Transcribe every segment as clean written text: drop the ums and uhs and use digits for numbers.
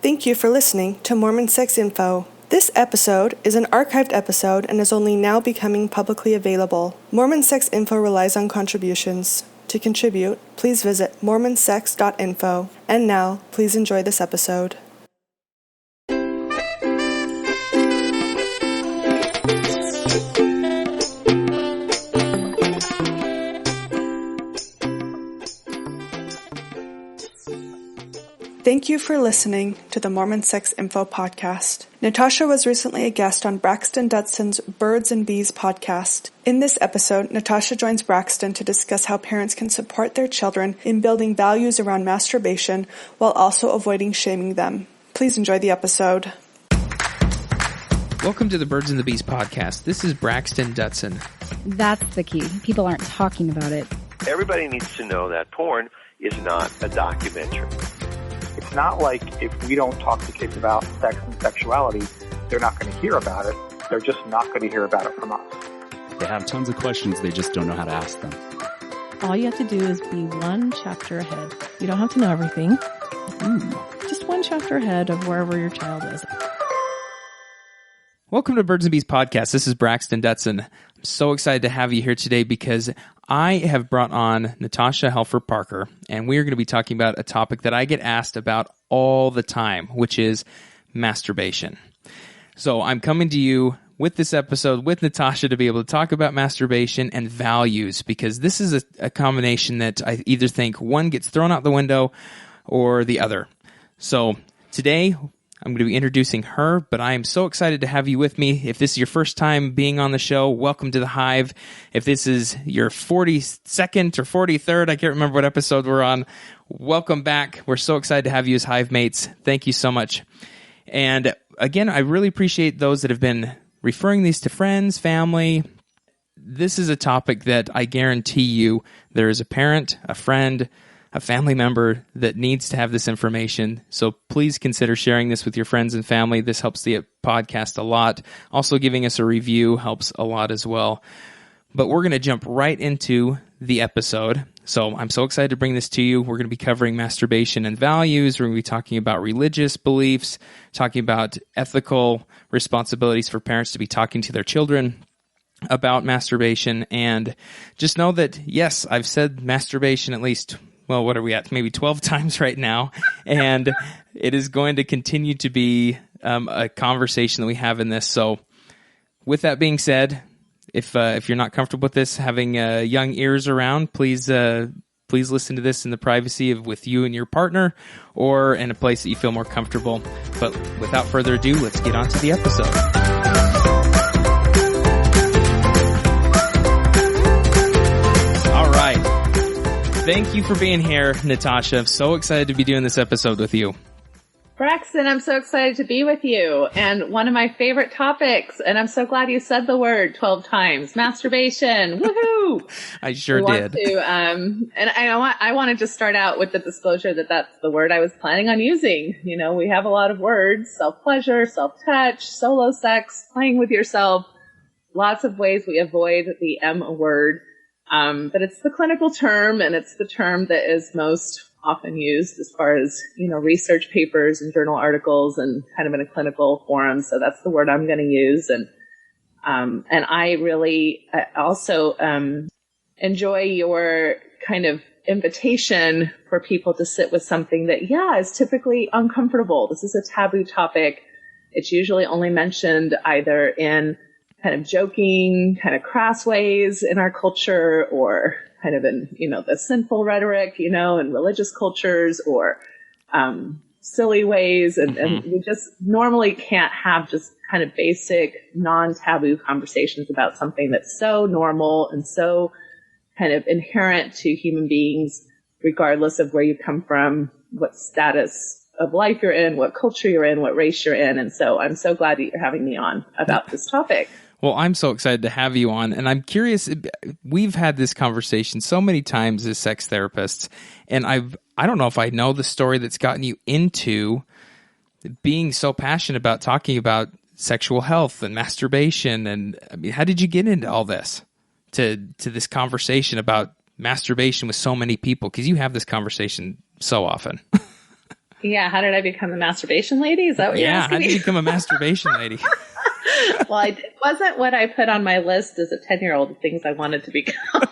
Thank you for listening to Mormon Sex Info. This episode is an archived episode and is only now becoming publicly available. Mormon Sex Info relies on contributions. To contribute, please visit mormonsex.info. And now, please enjoy this episode. Thank you for listening to the Mormon Sex Info podcast. Natasha was recently a guest on Braxton Dutson's Birds and Bees podcast. In this episode, Natasha joins Braxton to discuss how parents can support their children in building values around masturbation while also avoiding shaming them. Please enjoy the episode. Welcome to the Birds and the Bees podcast. This is Braxton Dutson. That's the key. People aren't talking about it. Everybody needs to know that porn is not a documentary. It's not like if we don't talk to kids about sex and sexuality, they're not going to hear about it. They're just not going to hear about it from us. They have tons of questions. They just don't know how to ask them. All you have to do is be one chapter ahead. You don't have to know everything. Just one chapter ahead of wherever your child is. Welcome to Birds and Bees podcast. This is Braxton Dutson. I'm so excited to have you here today because I have brought on Natasha Helfer-Parker, and we are going to be talking about a topic that I get asked about all the time, which is masturbation. So I'm coming to you with this episode with Natasha to be able to talk about masturbation and values, because this is a combination that I either think one gets thrown out the window or the other. So today, I'm going to be introducing her, but I am so excited to have you with me. If this is your first time being on the show, welcome to the Hive. If this is your 42nd or 43rd, I can't remember what episode we're on, welcome back. We're so excited to have you as Hive mates. Thank you so much. And again, I really appreciate those that have been referring these to friends, family. This is a topic that I guarantee you there is a parent, a friend, a family member that needs to have this information. So please consider sharing this with your friends and family. This helps the podcast a lot. Also, giving us a review helps a lot as well. But we're going to jump right into the episode. So I'm so excited to bring this to you. We're going to be covering masturbation and values. We're going to be talking about religious beliefs, talking about ethical responsibilities for parents to be talking to their children about masturbation. And just know that, yes, I've said masturbation at least, well, what are we at? Maybe 12 times right now. And it is going to continue to be a conversation that we have in this. So with that being said, if you're not comfortable with this, having young ears around, please listen to this in the privacy of with you and your partner, or in a place that you feel more comfortable. But without further ado, let's get on to the episode. Thank you for being here, Natasha. I'm so excited to be doing this episode with you. Braxton, I'm so excited to be with you. And one of my favorite topics, and I'm so glad you said the word 12 times, masturbation. Woohoo! I sure did. And I want to just start out with the disclosure that that's the word I was planning on using. You know, we have a lot of words: self-pleasure, self-touch, solo sex, playing with yourself. Lots of ways we avoid the M word. But it's the clinical term, and it's the term that is most often used as far as, you know, research papers and journal articles and kind of in a clinical forum. So that's the word I'm going to use. And I really also enjoy your kind of invitation for people to sit with something that, is typically uncomfortable. This is a taboo topic. It's usually only mentioned either in kind of joking, kind of crass ways in our culture, or kind of in, you know, the sinful rhetoric, you know, in religious cultures, or silly ways. And we just normally can't have just kind of basic, non-taboo conversations about something that's so normal and so kind of inherent to human beings, regardless of where you come from, what status of life you're in, what culture you're in, what race you're in. And so I'm so glad that you're having me on about this topic. Well, I'm so excited to have you on, and I'm curious, we've had this conversation so many times as sex therapists, and I don't know if I know the story that's gotten you into being so passionate about talking about sexual health and masturbation, and I mean, how did you get into all this, to this conversation about masturbation with so many people? Because you have this conversation so often. Yeah, how did I become a masturbation lady? Is that what you're asking how did me? you become a masturbation lady? Well, it wasn't what I put on my list as a 10-year-old of things I wanted to become.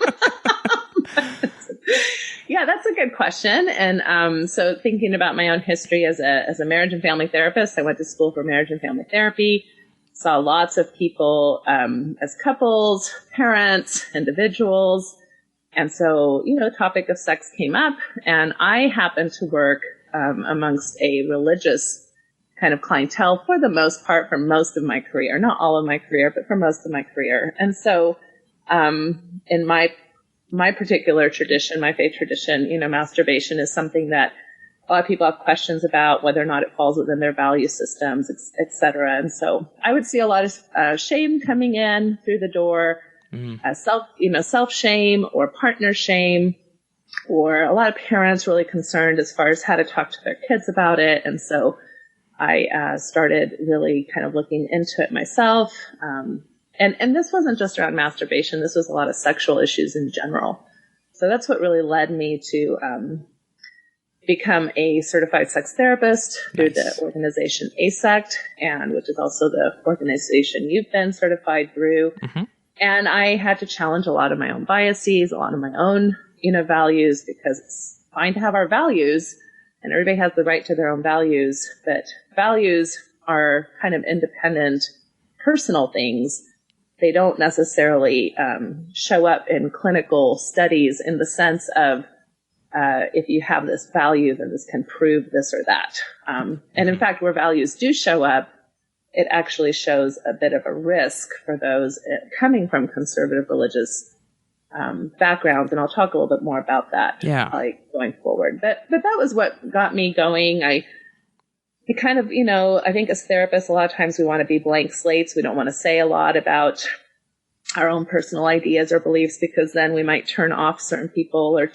Yeah, that's a good question. And so thinking about my own history as a marriage and family therapist, I went to school for marriage and family therapy, saw lots of people as couples, parents, individuals. And so, the topic of sex came up, and I happened to work amongst a religious kind of clientele for the most part, for most of my career, not all of my career, but for most of my career. And so, in my particular tradition, my faith tradition, masturbation is something that a lot of people have questions about whether or not it falls within their value systems, et cetera. And so I would see a lot of shame coming in through the door, self shame or partner shame, or a lot of parents really concerned as far as how to talk to their kids about it. And so I started really kind of looking into it myself. And this wasn't just around masturbation. This was a lot of sexual issues in general. So that's what really led me to become a certified sex therapist through the organization ASECT, and which is also the organization you've been certified through. Mm-hmm. And I had to challenge a lot of my own biases, a lot of my own, values, because it's fine to have our values, and everybody has the right to their own values, but values are kind of independent, personal things. They don't necessarily show up in clinical studies in the sense of if you have this value, then this can prove this or that. And in fact, where values do show up, it actually shows a bit of a risk for those coming from conservative religious backgrounds. And I'll talk a little bit more about that going forward. But that was what got me going. It kind of, I think as therapists, a lot of times we want to be blank slates. We don't want to say a lot about our own personal ideas or beliefs, because then we might turn off certain people, or,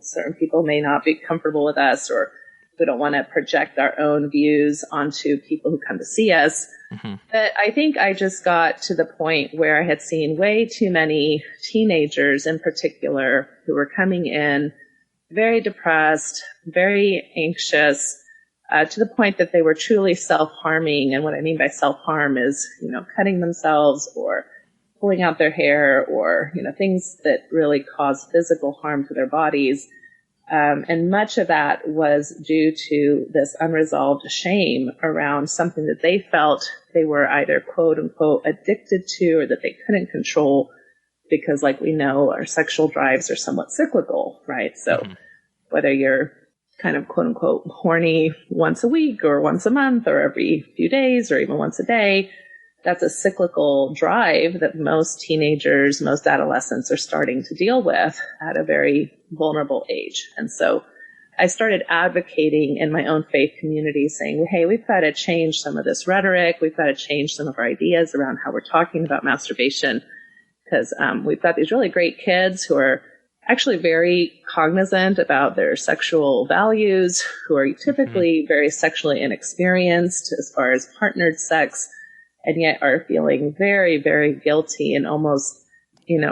certain people may not be comfortable with us, or we don't want to project our own views onto people who come to see us. Mm-hmm. But I think I just got to the point where I had seen way too many teenagers in particular who were coming in very depressed, very anxious, to the point that they were truly self-harming. And what I mean by self-harm is, cutting themselves or pulling out their hair, or, things that really cause physical harm to their bodies. And much of that was due to this unresolved shame around something that they felt they were either quote unquote addicted to, or that they couldn't control, because like we know, our sexual drives are somewhat cyclical, right? So whether you're kind of quote unquote horny once a week or once a month or every few days or even once a day, that's a cyclical drive that most teenagers, most adolescents are starting to deal with at a very vulnerable age. And so I started advocating in my own faith community, saying, hey, we've got to change some of this rhetoric. We've got to change some of our ideas around how we're talking about masturbation, because we've got these really great kids who are actually very cognizant about their sexual values, who are typically very sexually inexperienced as far as partnered sex, and yet are feeling very, very guilty and almost,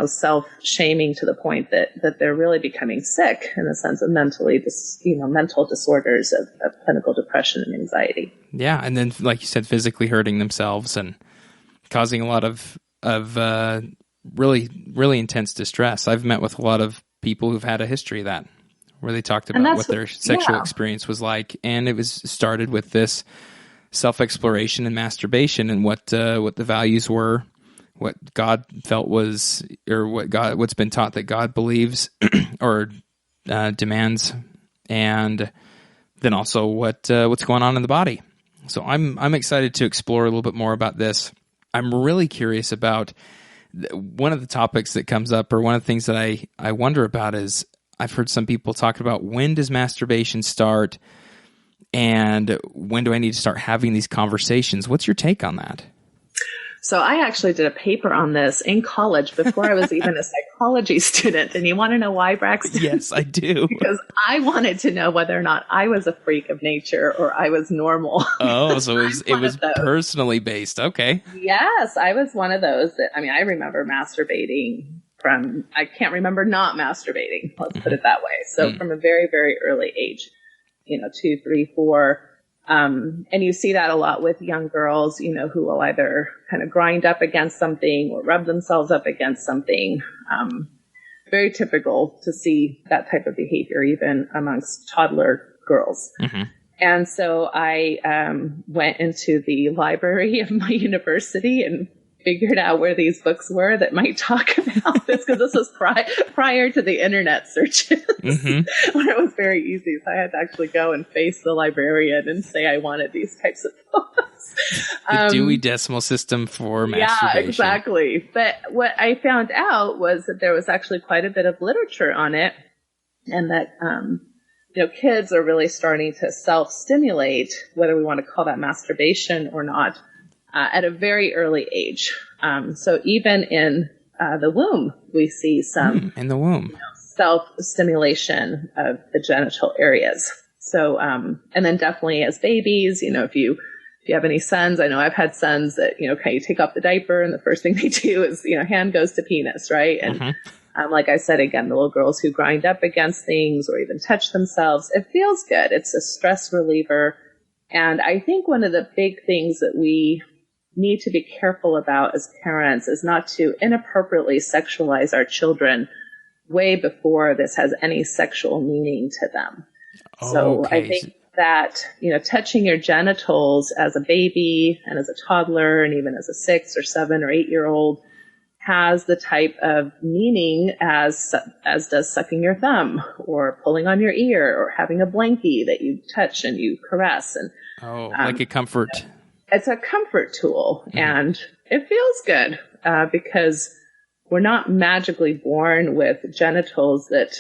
self-shaming to the point that they're really becoming sick in the sense of mental disorders of clinical depression and anxiety. Yeah, and then, like you said, physically hurting themselves and causing a lot of really, really intense distress. I've met with a lot of people who've had a history of that, where they talked about what their sexual experience was like, and it was started with this self-exploration and masturbation, and what the values were, what God felt was, or what's been taught that God believes or demands, and then also what's going on in the body. So I'm excited to explore a little bit more about this. I'm really curious about one of the topics that comes up, or one of the things that I wonder about is, I've heard some people talk about, when does masturbation start, and when do I need to start having these conversations? What's your take on that? So I actually did a paper on this in college before I was even a psychology student. And you want to know why, Braxton? Yes, I do. Because I wanted to know whether or not I was a freak of nature or I was normal. Oh, so it was personally based. Okay. Yes, I was one of those that, I remember masturbating I can't remember not masturbating. Let's put it that way. So from a very, very early age. 2, 3, 4. And you see that a lot with young girls, who will either kind of grind up against something or rub themselves up against something. Very typical to see that type of behavior, even amongst toddler girls. Mm-hmm. And so I went into the library of my university and figured out where these books were that might talk about this, because this was prior to the internet searches, mm-hmm. where it was very easy. So I had to actually go and face the librarian and say I wanted these types of books. The Dewey Decimal System for masturbation. Yeah, exactly. But what I found out was that there was actually quite a bit of literature on it, and that kids are really starting to self-stimulate, whether we want to call that masturbation or not, at a very early age. So even in the womb, we see some in the womb self-stimulation of the genital areas. So, and then definitely as babies, if you have any sons, I know I've had sons that, kind of take off the diaper and the first thing they do is, hand goes to penis, right? And mm-hmm. Like I said, again, the little girls who grind up against things or even touch themselves, it feels good. It's a stress reliever. And I think one of the big things that we need to be careful about as parents is not to inappropriately sexualize our children way before this has any sexual meaning to them. So I think that, touching your genitals as a baby and as a toddler and even as a 6 or 7 or 8-year-old has the type of meaning as does sucking your thumb or pulling on your ear or having a blankie that you touch and you caress. And like a comfort. It's a comfort tool, and it feels good because we're not magically born with genitals that,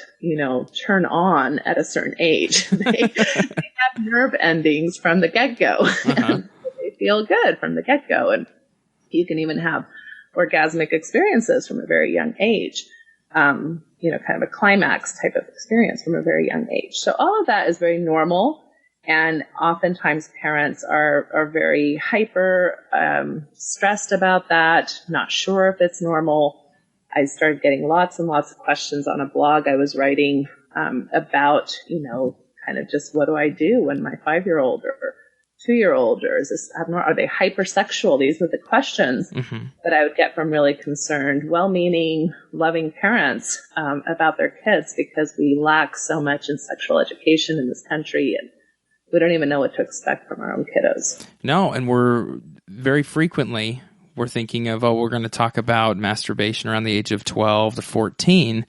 turn on at a certain age. They have nerve endings from the get-go. Uh-huh. They feel good from the get-go, and you can even have orgasmic experiences from a very young age, kind of a climax type of experience from a very young age. So all of that is very normal. And oftentimes parents are very hyper stressed about that, not sure if it's normal. I started getting lots and lots of questions on a blog I was writing about, kind of just what do I do when my 5-year-old or 2-year-old, or is this abnormal? Are they hypersexual? These were the questions mm-hmm. that I would get from really concerned, well-meaning, loving parents about their kids, because we lack so much in sexual education in this country, and we don't even know what to expect from our own kiddos. No, and we're thinking of, we're going to talk about masturbation around the age of 12 to 14.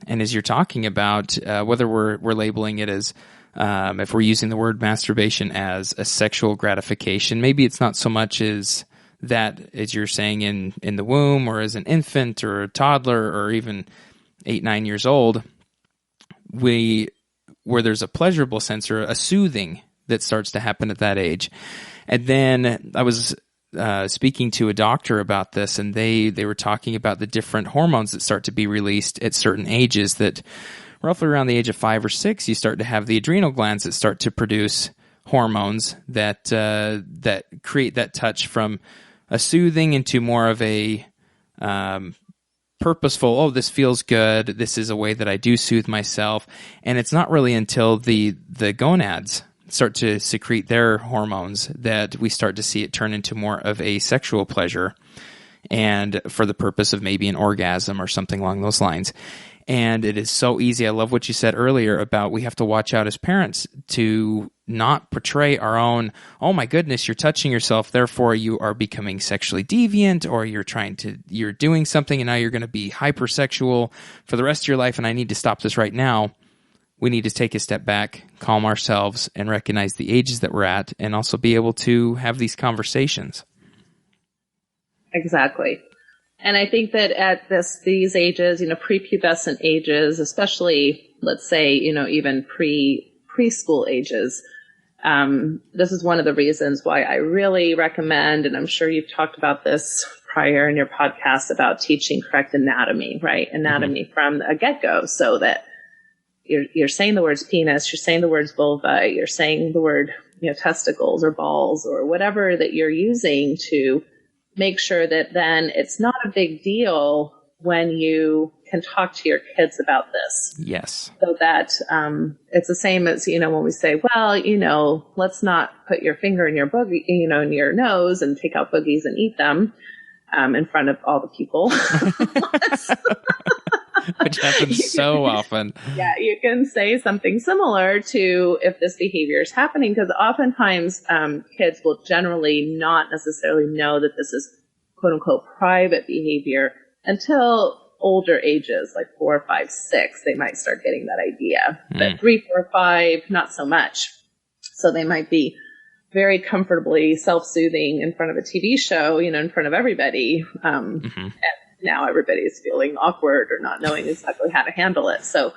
And as you're talking about, whether we're labeling it as, if we're using the word masturbation as a sexual gratification, maybe it's not so much as that, as you're saying, in the womb or as an infant or a toddler or even 8-9 years old, where there's a pleasurable sense or a soothing that starts to happen at that age. And then I was speaking to a doctor about this, and they were talking about the different hormones that start to be released at certain ages, that roughly around the age of 5 or 6, you start to have the adrenal glands that start to produce hormones that create that touch from a soothing into more of a purposeful, this feels good, this is a way that I do soothe myself. And it's not really until the gonads start to secrete their hormones that we start to see it turn into more of a sexual pleasure, and for the purpose of maybe an orgasm or something along those lines. And it is so easy. I love what you said earlier about we have to watch out as parents to not portray our own, oh my goodness, you're touching yourself, therefore you are becoming sexually deviant, or you're doing something and now you're going to be hypersexual for the rest of your life and I need to stop this right now. We need to take a step back, calm ourselves, and recognize the ages that we're at, and also be able to have these conversations. Exactly. And I think that at these ages, prepubescent ages, especially, let's say, even preschool ages, this is one of the reasons why I really recommend, and I'm sure you've talked about this prior in your podcast, about teaching correct anatomy, right? Anatomy mm-hmm. from a get-go, so that you're saying the words penis, you're saying the words vulva, you're saying the word, testicles or balls or whatever that you're using to make sure that then it's not a big deal when you can talk to your kids about this. Yes. So that it's the same as, when we say, well, let's not put your finger in your boogie, in your nose and take out boogies and eat them in front of all the people. Which happens so often. Yeah, you can say something similar to if this behavior is happening, because oftentimes kids will generally not necessarily know that this is quote unquote private behavior until older ages, like 4, 5, 6. They might start getting that idea. But 3, 4, 5, not so much. So they might be very comfortably self-soothing in front of a TV show, in front of everybody. And now everybody's feeling awkward or not knowing exactly how to handle it. So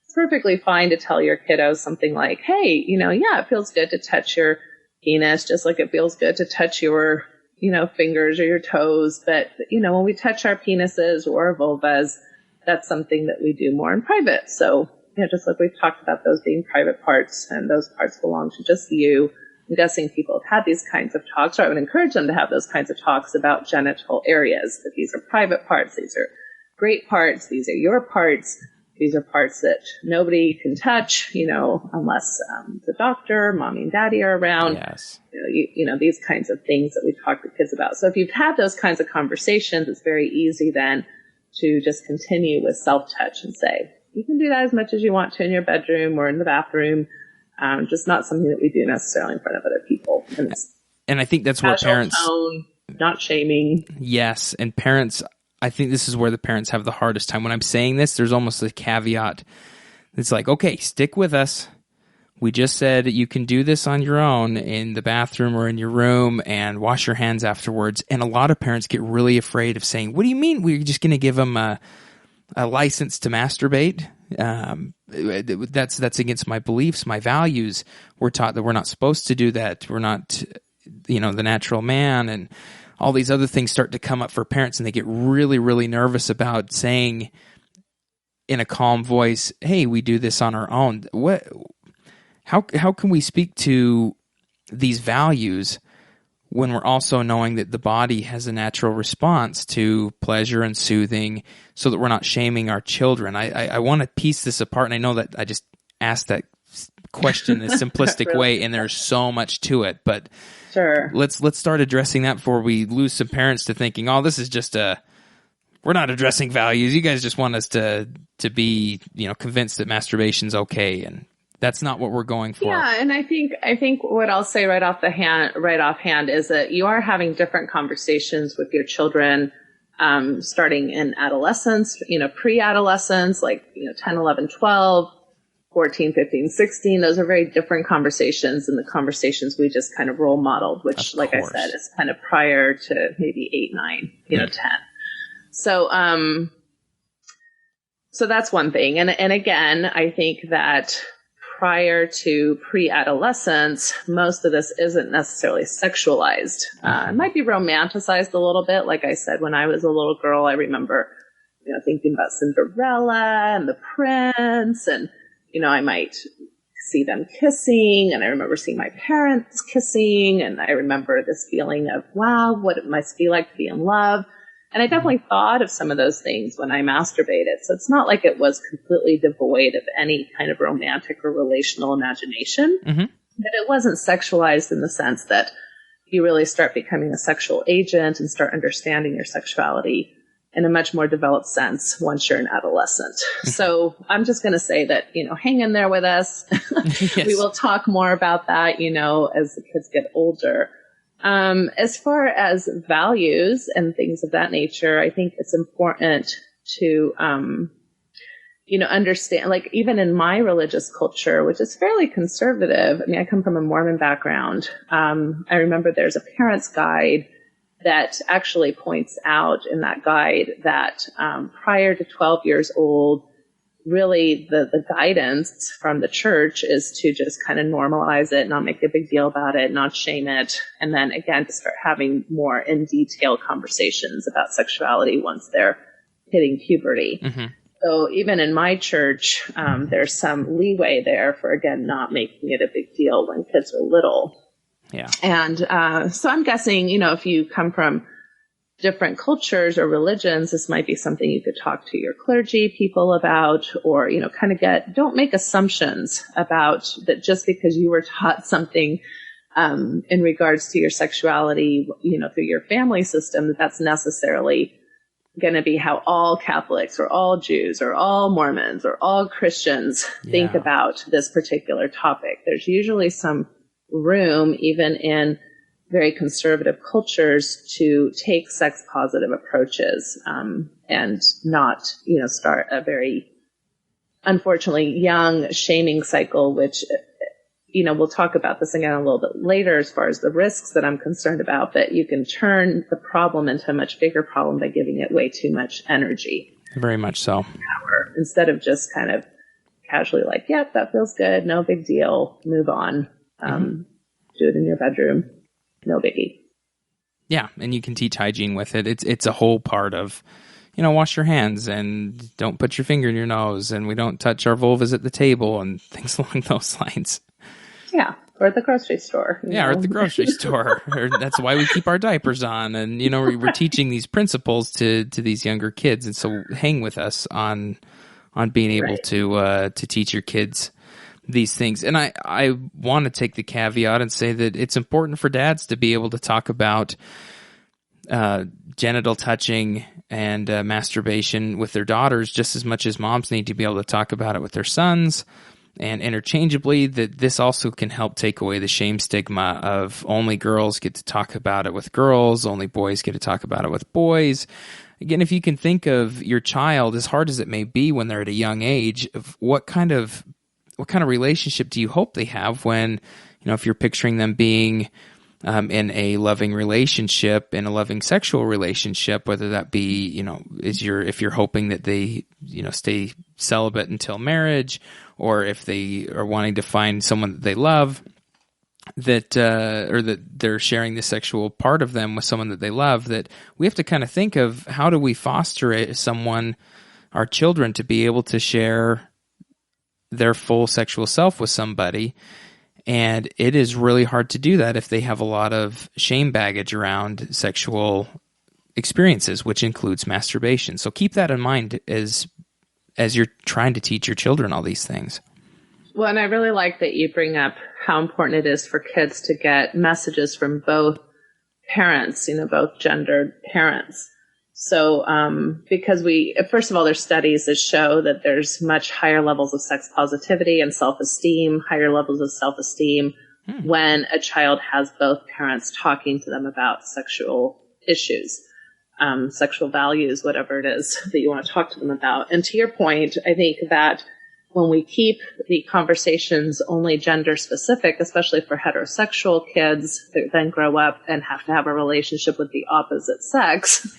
it's perfectly fine to tell your kiddos something like, hey, it feels good to touch your penis, just like it feels good to touch your, fingers or your toes. But, when we touch our penises or our vulvas, that's something that we do more in private. So, just like we've talked about those being private parts and those parts belong to just you. I'm guessing people have had these kinds of talks, or I would encourage them to have those kinds of talks about genital areas, that these are private parts, these are great parts, these are your parts, these are parts that nobody can touch, unless the doctor, mommy and daddy are around. Yes. These kinds of things that we talk to kids about. So if you've had those kinds of conversations, it's very easy then to just continue with self-touch and say, you can do that as much as you want to in your bedroom or in the bathroom. Just not something that we do necessarily in front of other people. And I think that's where parents... tone, not shaming. Yes, and parents, I think this is where the parents have the hardest time. When I'm saying this, there's almost a caveat. It's like, okay, stick with us. We just said you can do this on your own in the bathroom or in your room and wash your hands afterwards. And a lot of parents get really afraid of saying, what do you mean we're just going to give them a license to masturbate? That's against my beliefs, my values. We're taught that we're not supposed to do that. We're not, the natural man, and all these other things start to come up for parents, and they get really, really nervous about saying in a calm voice, hey, we do this on our own. How can we speak to these values when we're also knowing that the body has a natural response to pleasure and soothing, so that we're not shaming our children? I want to piece this apart, and I know that I just asked that question in a simplistic really? way, and there's so much to it, but sure. Let's start addressing that before we lose some parents to thinking, oh, this is just we're not addressing values. You guys just want us to be, convinced that masturbation's okay, and that's not what we're going for. Yeah, and I think what I'll say right offhand is that you are having different conversations with your children, starting in adolescence, pre-adolescence, like 10, 11, 12, 14, 15, 16. Those are very different conversations than the conversations we just kind of role modeled, which, like I said, is kind of prior to maybe 8, 9, 10. So, so that's one thing. And again, I think that prior to pre-adolescence, most of this isn't necessarily sexualized. It might be romanticized a little bit. Like I said, when I was a little girl, I remember, thinking about Cinderella and the prince, and, I might see them kissing, and I remember seeing my parents kissing, and I remember this feeling of, wow, what it must be like to be in love. And I definitely thought of some of those things when I masturbated. So it's not like it was completely devoid of any kind of romantic or relational imagination, but it wasn't sexualized in the sense that you really start becoming a sexual agent and start understanding your sexuality in a much more developed sense once you're an adolescent. So I'm just going to say that, hang in there with us. Yes. We will talk more about that, as the kids get older. As far as values and things of that nature, I think it's important to, understand, like even in my religious culture, which is fairly conservative. I mean, I come from a Mormon background. I remember there's a parent's guide that actually points out in that guide that, prior to 12 years old, really the guidance from the church is to just kind of normalize it, not make a big deal about it, not shame it. And then again, to start having more in detail conversations about sexuality once they're hitting puberty. So even in my church, there's some leeway there for, again, not making it a big deal when kids are little. Yeah. And so I'm guessing, if you come from different cultures or religions, this might be something you could talk to your clergy people about, or, kind of don't make assumptions about that just because you were taught something in regards to your sexuality, through your family system, that's necessarily going to be how all Catholics or all Jews or all Mormons or all Christians think about this particular topic. There's usually some room, even in very conservative cultures, to take sex positive approaches and not, start a very, unfortunately, young shaming cycle, which, we'll talk about this again a little bit later as far as the risks that I'm concerned about, but you can turn the problem into a much bigger problem by giving it way too much energy. Very much so. Power, instead of just kind of casually like, yep, that feels good, no big deal, move on. Do it in your bedroom. No biggie. Yeah, and you can teach hygiene with it. It's a whole part of, wash your hands and don't put your finger in your nose, and we don't touch our vulvas at the table and things along those lines. Yeah, or at the grocery store. Or at the grocery store. That's why we keep our diapers on, and we're teaching these principles to these younger kids, and so hang with us on being able to teach your kids these things. And I want to take the caveat and say that it's important for dads to be able to talk about genital touching and masturbation with their daughters just as much as moms need to be able to talk about it with their sons, and interchangeably, that this also can help take away the shame stigma of only girls get to talk about it with girls, only boys get to talk about it with boys. Again, if you can think of your child, as hard as it may be when they're at a young age, of what kind of relationship do you hope they have when, if you're picturing them being in a loving relationship, in a loving sexual relationship, whether that be, if you're hoping that they, stay celibate until marriage, or if they are wanting to find someone that they love, that or that they're sharing the sexual part of them with someone that they love, that we have to kind of think of how do we foster our children to be able to share their full sexual self with somebody. And it is really hard to do that if they have a lot of shame baggage around sexual experiences, which includes masturbation. So keep that in mind as you're trying to teach your children all these things. Well, and I really like that you bring up how important it is for kids to get messages from both parents, both gendered parents. So, because first of all, there's studies that show that there's much higher levels of sex positivity and self-esteem, higher levels of self-esteem when a child has both parents talking to them about sexual issues, sexual values, whatever it is that you want to talk to them about. And to your point, I think that when we keep the conversations only gender specific, especially for heterosexual kids that then grow up and have to have a relationship with the opposite sex,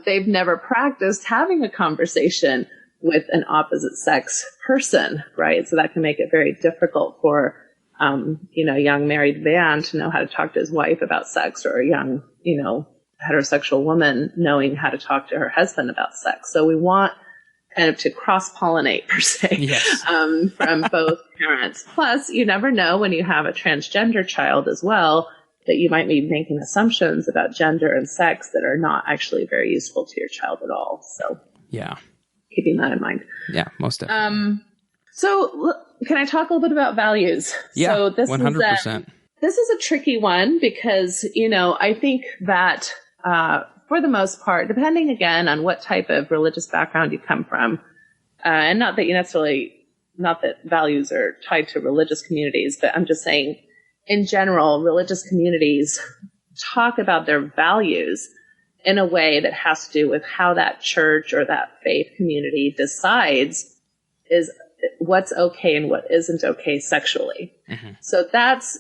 they've never practiced having a conversation with an opposite sex person, right? So that can make it very difficult for, a young married man to know how to talk to his wife about sex, or a young, heterosexual woman knowing how to talk to her husband about sex. So we want kind of to cross-pollinate, per se, from both parents. Plus, you never know when you have a transgender child as well, that you might be making assumptions about gender and sex that are not actually very useful to your child at all. So, keeping that in mind. Yeah, most definitely. So, can I talk a little bit about values? Yeah, so this 100%. This is a tricky one because, I think that for the most part, depending again on what type of religious background you come from, and not that values are tied to religious communities, but I'm just saying in general, religious communities talk about their values in a way that has to do with how that church or that faith community decides is what's okay and what isn't okay sexually. Mm-hmm. So that's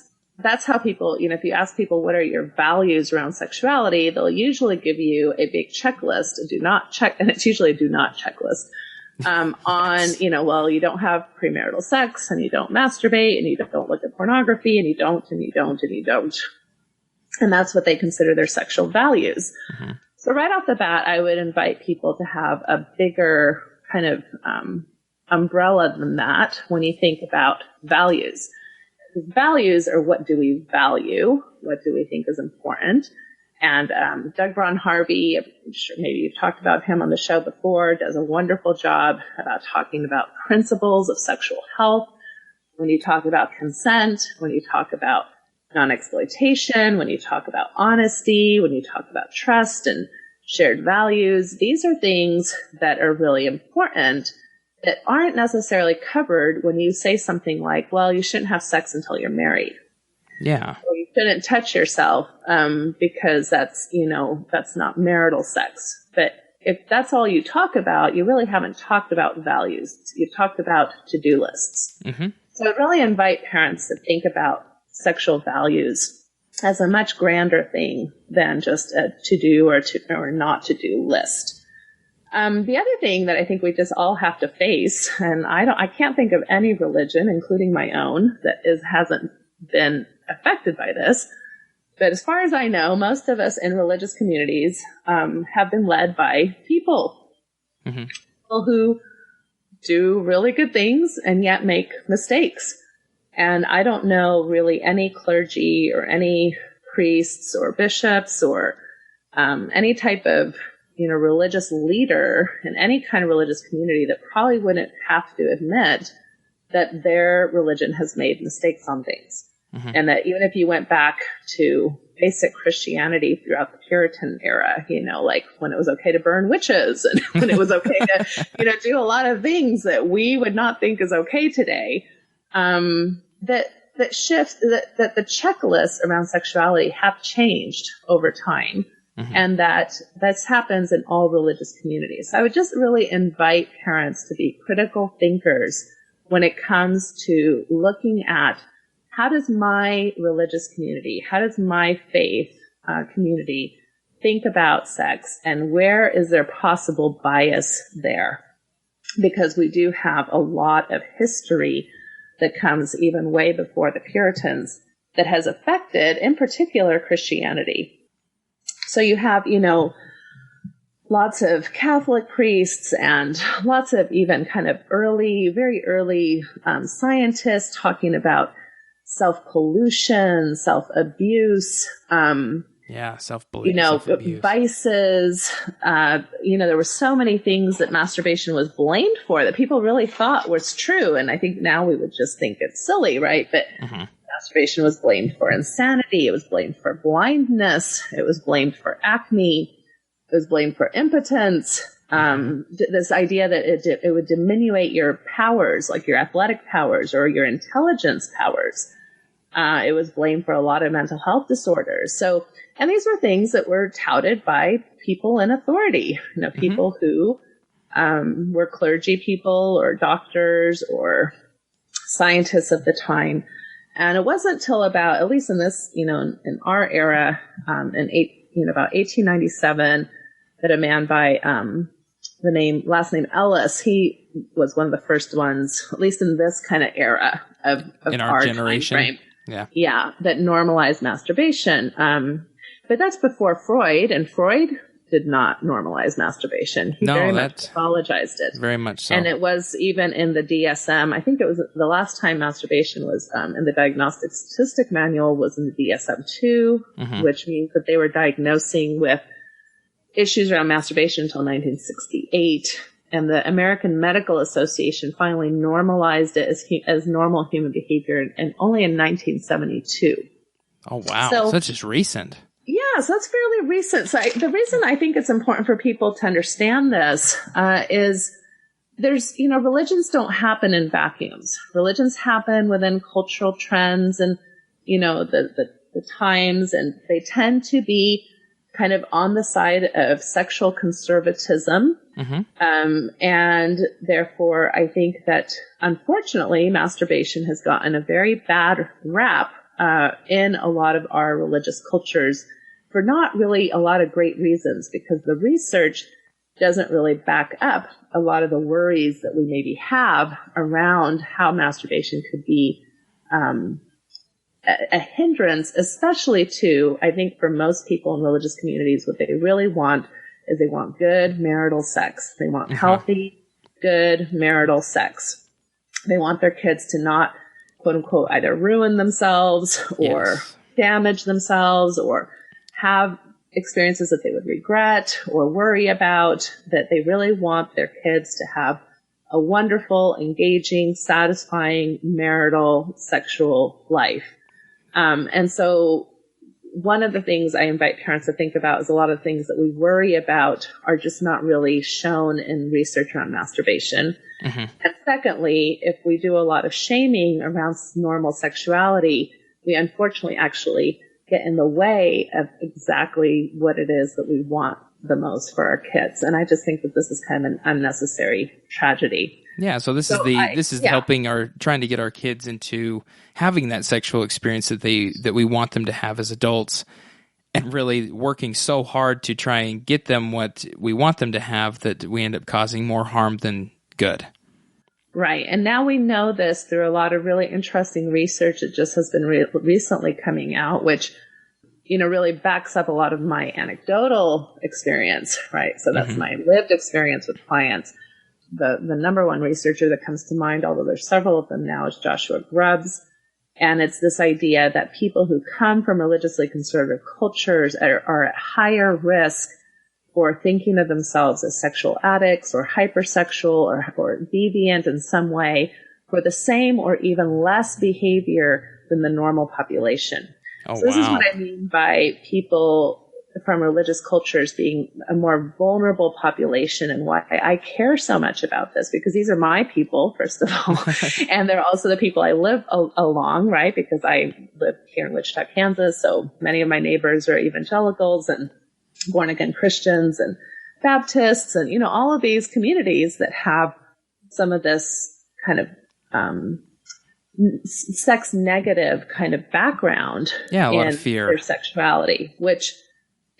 how people, if you ask people, what are your values around sexuality, they'll usually give you a big checklist, and it's usually a do not checklist, on, well, you don't have premarital sex, and you don't masturbate, and you don't look at pornography, and you don't, and you don't, and you don't. And that's what they consider their sexual values. Mm-hmm. So right off the bat, I would invite people to have a bigger kind of umbrella than that when you think about values. Values are what do we value? What do we think is important? And Doug Braun Harvey, I'm sure maybe you've talked about him on the show before, does a wonderful job about talking about principles of sexual health. When you talk about consent, when you talk about non-exploitation, when you talk about honesty, when you talk about trust and shared values, these are things that are really important that aren't necessarily covered when you say something like, well, you shouldn't have sex until you're married. Yeah. Or you shouldn't touch yourself because that's not marital sex. But if that's all you talk about, you really haven't talked about values. You've talked about to-do lists. Mm-hmm. So I really invite parents to think about sexual values as a much grander thing than just a to-do or not to-do list. The other thing that I think we just all have to face, and I can't think of any religion, including my own, that hasn't been affected by this. But as far as I know, most of us in religious communities have been led by people, mm-hmm. people who do really good things and yet make mistakes. And I don't know really any clergy or any priests or bishops or any type of religious leader in any kind of religious community that probably wouldn't have to admit that their religion has made mistakes on things. Mm-hmm. And that even if you went back to basic Christianity throughout the Puritan era, like when it was okay to burn witches and when it was okay to, do a lot of things that we would not think is okay today, that the checklists around sexuality have changed over time. Mm-hmm. And that happens in all religious communities. So I would just really invite parents to be critical thinkers when it comes to looking at how does my religious community, how does my faith community think about sex, and where is there possible bias there? Because we do have a lot of history that comes even way before the Puritans that has affected, in particular, Christianity. So you have, lots of Catholic priests and lots of even kind of very early scientists talking about self-pollution, self-abuse, self-belief, self-abuse. Vices. There were so many things that masturbation was blamed for that people really thought was true. And I think now we would just think it's silly, right? But mm-hmm. Masturbation was blamed for insanity. It was blamed for blindness. It was blamed for acne. It was blamed for impotence. This idea that it would diminuate your powers, like your athletic powers or your intelligence powers. It was blamed for a lot of mental health disorders. So, and these were things that were touted by people in authority, people mm-hmm. who were clergy people or doctors or scientists of the time. And it wasn't until about, at least in this, in our era, about 1897, that a man by last name Ellis, he was one of the first ones, at least in this kind of era of in our generation. Time frame, yeah, that normalized masturbation. But that's before Freud, and Freud did not normalize masturbation. He very much pathologized it. Very much so. And it was even in the DSM. I think it was the last time masturbation was in the Diagnostic Statistic Manual was in the DSM-2, mm-hmm. which means that they were diagnosing with issues around masturbation until 1968. And the American Medical Association finally normalized it as normal human behavior, and only in 1972. Oh, wow. So that's just recent. Yeah, so that's fairly recent. So the reason I think it's important for people to understand this is there's, religions don't happen in vacuums. Religions happen within cultural trends and, the times, and they tend to be kind of on the side of sexual conservatism. Mm-hmm. And therefore, I think that unfortunately, masturbation has gotten a very bad rap in a lot of our religious cultures for not really a lot of great reasons, because the research doesn't really back up a lot of the worries that we maybe have around how masturbation could be a hindrance, especially to, I think for most people in religious communities, what they really want is they want good marital sex. They want mm-hmm. healthy, good marital sex. They want their kids to not, quote unquote, either ruin themselves or damage themselves or have experiences that they would regret or worry about, that they really want their kids to have a wonderful, engaging, satisfying marital sexual life. And so one of the things I invite parents to think about is a lot of things that we worry about are just not really shown in research around masturbation. Mm-hmm. And secondly, if we do a lot of shaming around normal sexuality, we unfortunately actually get in the way of exactly what it is that we want the most for our kids. And I just think that this is kind of an unnecessary tragedy. Yeah, so this is helping trying to get our kids into having that sexual experience that we want them to have as adults, and really working so hard to try and get them what we want them to have that we end up causing more harm than good. Right. And now we know this through a lot of really interesting research that just has been recently coming out, which, really backs up a lot of my anecdotal experience, right? So that's my lived experience with clients. The number one researcher that comes to mind, although there's several of them now, is Joshua Grubbs. And it's this idea that people who come from religiously conservative cultures are at higher risk for thinking of themselves as sexual addicts or hypersexual or deviant in some way for the same or even less behavior than the normal population. Oh, so this is what I mean by people from religious cultures being a more vulnerable population, and why I care so much about this, because these are my people, first of all, and they're also the people I live along, right? Because I live here in Wichita, Kansas, so many of my neighbors are evangelicals and born again Christians and Baptists and, all of these communities that have some of this kind of sex negative kind of background a lot of fear. Their sexuality, which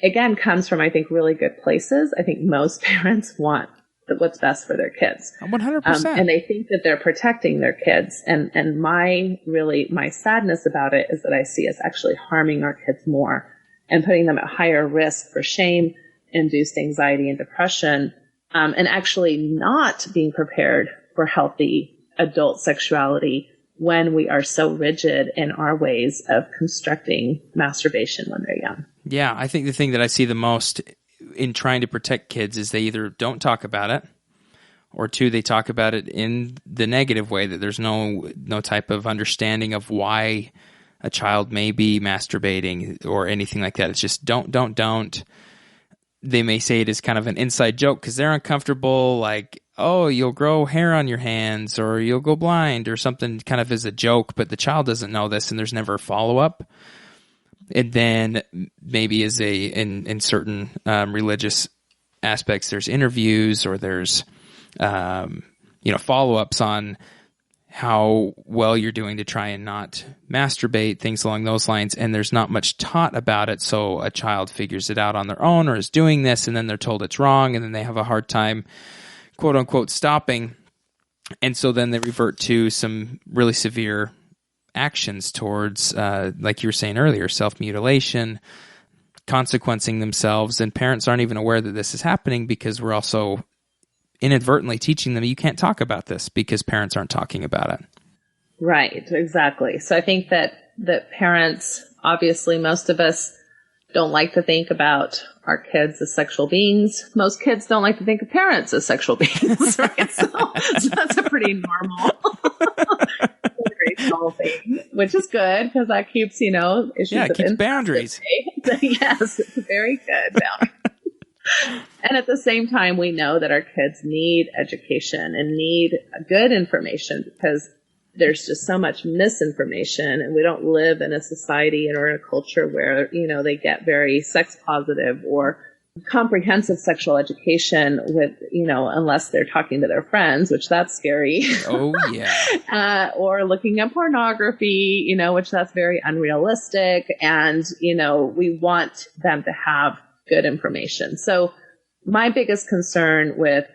again comes from, I think, really good places. I think most parents want what's best for their kids. 100%. And they think that they're protecting their kids. And my sadness about it is that I see us actually harming our kids more and putting them at higher risk for shame-induced anxiety and depression, and actually not being prepared for healthy adult sexuality when we are so rigid in our ways of constructing masturbation when they're young. Yeah, I think the thing that I see the most in trying to protect kids is they either don't talk about it, or two, they talk about it in the negative way, that there's no type of understanding of why a child may be masturbating or anything like that. It's just don't. They may say it is kind of an inside joke because they're uncomfortable, like, oh, you'll grow hair on your hands or you'll go blind or something, kind of as a joke, but the child doesn't know this and there's never a follow-up. And then maybe in certain religious aspects, there's interviews or there's follow-ups on how well you're doing to try and not masturbate, things along those lines, and there's not much taught about it, so a child figures it out on their own or is doing this, and then they're told it's wrong, and then they have a hard time, quote-unquote, stopping, and so then they revert to some really severe actions towards, like you were saying earlier, self-mutilation, consequencing themselves, and parents aren't even aware that this is happening because we're also inadvertently teaching them you can't talk about this because parents aren't talking about it. Right, exactly. So I think that parents, obviously most of us don't like to think about our kids as sexual beings. Most kids don't like to think of parents as sexual beings, right? So that's a pretty normal, normal thing, which is good because that keeps, issues. Yeah, it keeps boundaries. Yes, it's a very good boundary. And at the same time, we know that our kids need education and need good information because there's just so much misinformation, and we don't live in a society or in a culture where, they get very sex positive or comprehensive sexual education with, unless they're talking to their friends, which that's scary. Oh, yeah. Or looking at pornography, which that's very unrealistic. And, we want them to have good information. So my biggest concern with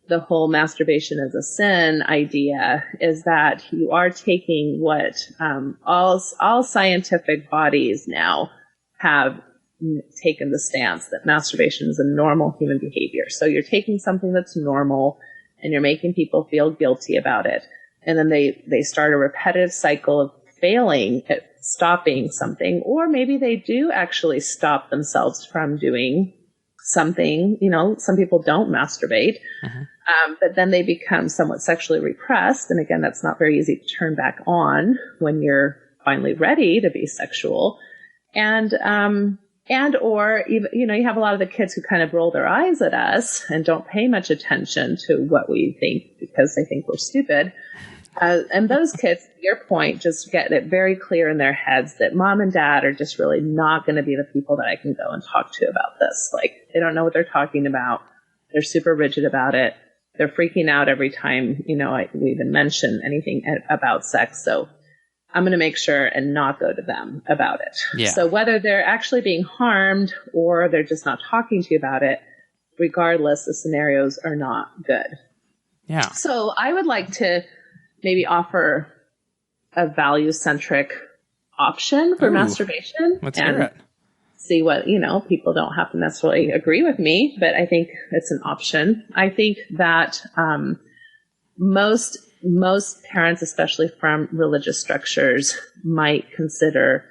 the whole masturbation as a sin idea is that you are taking what all scientific bodies now have taken the stance that masturbation is a normal human behavior. So you're taking something that's normal and you're making people feel guilty about it. And then they start a repetitive cycle of failing at stopping something, or maybe they do actually stop themselves from doing something. Some people don't masturbate, but then they become somewhat sexually repressed. And again, that's not very easy to turn back on when you're finally ready to be sexual. Or even, you have a lot of the kids who kind of roll their eyes at us and don't pay much attention to what we think because they think we're stupid. And those kids, to your point, just get it very clear in their heads that mom and dad are just really not going to be the people that I can go and talk to about this. Like, they don't know what they're talking about. They're super rigid about it. They're freaking out every time, we even mention anything about sex. So I'm going to make sure and not go to them about it. Yeah. So whether they're actually being harmed or they're just not talking to you about it, regardless, the scenarios are not good. Yeah. So I would like to maybe offer a value-centric option for masturbation. Let's hear it. See what, people don't have to necessarily agree with me, but I think it's an option. I think that most parents, especially from religious structures, might consider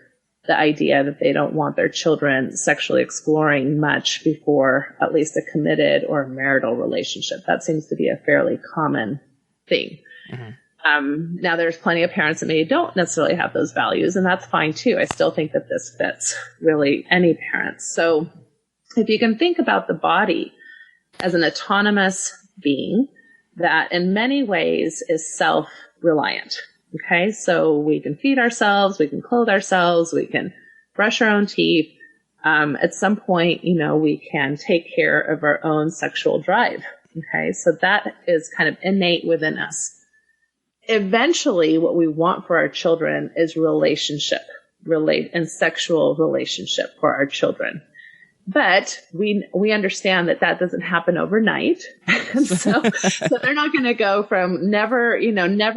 the idea that they don't want their children sexually exploring much before at least a committed or marital relationship. That seems to be a fairly common thing. Mm-hmm. Now, there's plenty of parents that maybe don't necessarily have those values, and that's fine too. I still think that this fits really any parents. So if you can think about the body as an autonomous being that in many ways is self-reliant. Okay. So we can feed ourselves, we can clothe ourselves, we can brush our own teeth. At some point, we can take care of our own sexual drive. Okay. So that is kind of innate within us. Eventually, what we want for our children is and sexual relationship for our children. But we understand that doesn't happen overnight. so they're not going to go from never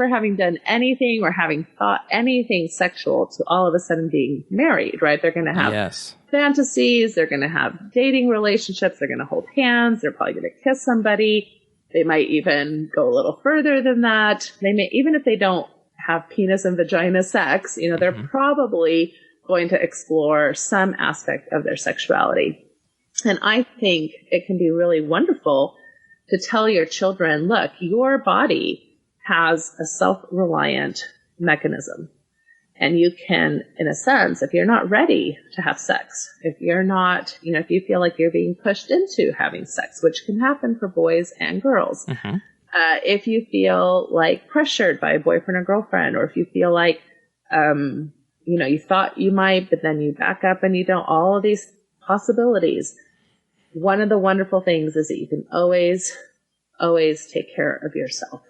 having done anything or having thought anything sexual to all of a sudden being married, right? They're going to have fantasies. They're going to have dating relationships. They're going to hold hands. They're probably going to kiss somebody. They might even go a little further than that. They may, even if they don't have penis and vagina sex, they're probably going to explore some aspect of their sexuality. And I think it can be really wonderful to tell your children, look, your body has a self-reliant mechanism. And you can, in a sense, if you're not ready to have sex, if you're not, if you feel like you're being pushed into having sex, which can happen for boys and girls, if you feel like pressured by a boyfriend or girlfriend, or if you feel like, you thought you might, but then you back up and you don't, all of these possibilities. One of the wonderful things is that you can always take care of yourself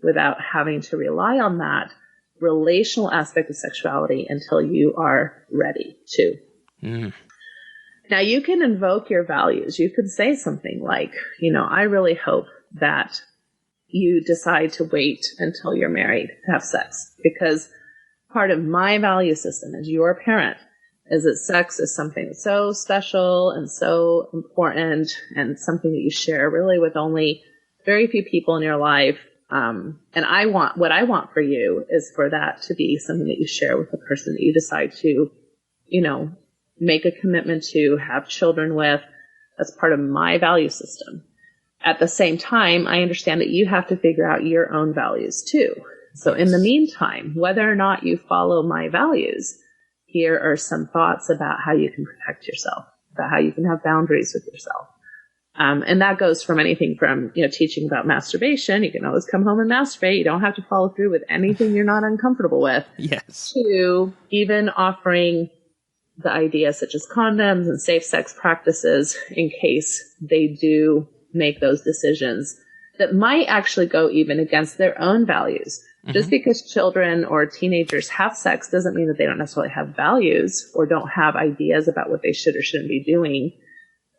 without having to rely on that relational aspect of sexuality until you are ready to. Now, you can invoke your values. You could say something like, I really hope that you decide to wait until you're married to have sex, because part of my value system as your parent is that sex is something so special and so important and something that you share really with only very few people in your life. And what I want for you is for that to be something that you share with the person that you decide to, make a commitment to have children with. That's part of my value system. At the same time, I understand that you have to figure out your own values too. So in the meantime, whether or not you follow my values, here are some thoughts about how you can protect yourself, about how you can have boundaries with yourself. And that goes from anything from, teaching about masturbation. You can always come home and masturbate. You don't have to follow through with anything you're not uncomfortable with. Yes. To even offering the ideas such as condoms and safe sex practices in case they do make those decisions that might actually go even against their own values. Just because children or teenagers have sex doesn't mean that they don't necessarily have values or don't have ideas about what they should or shouldn't be doing.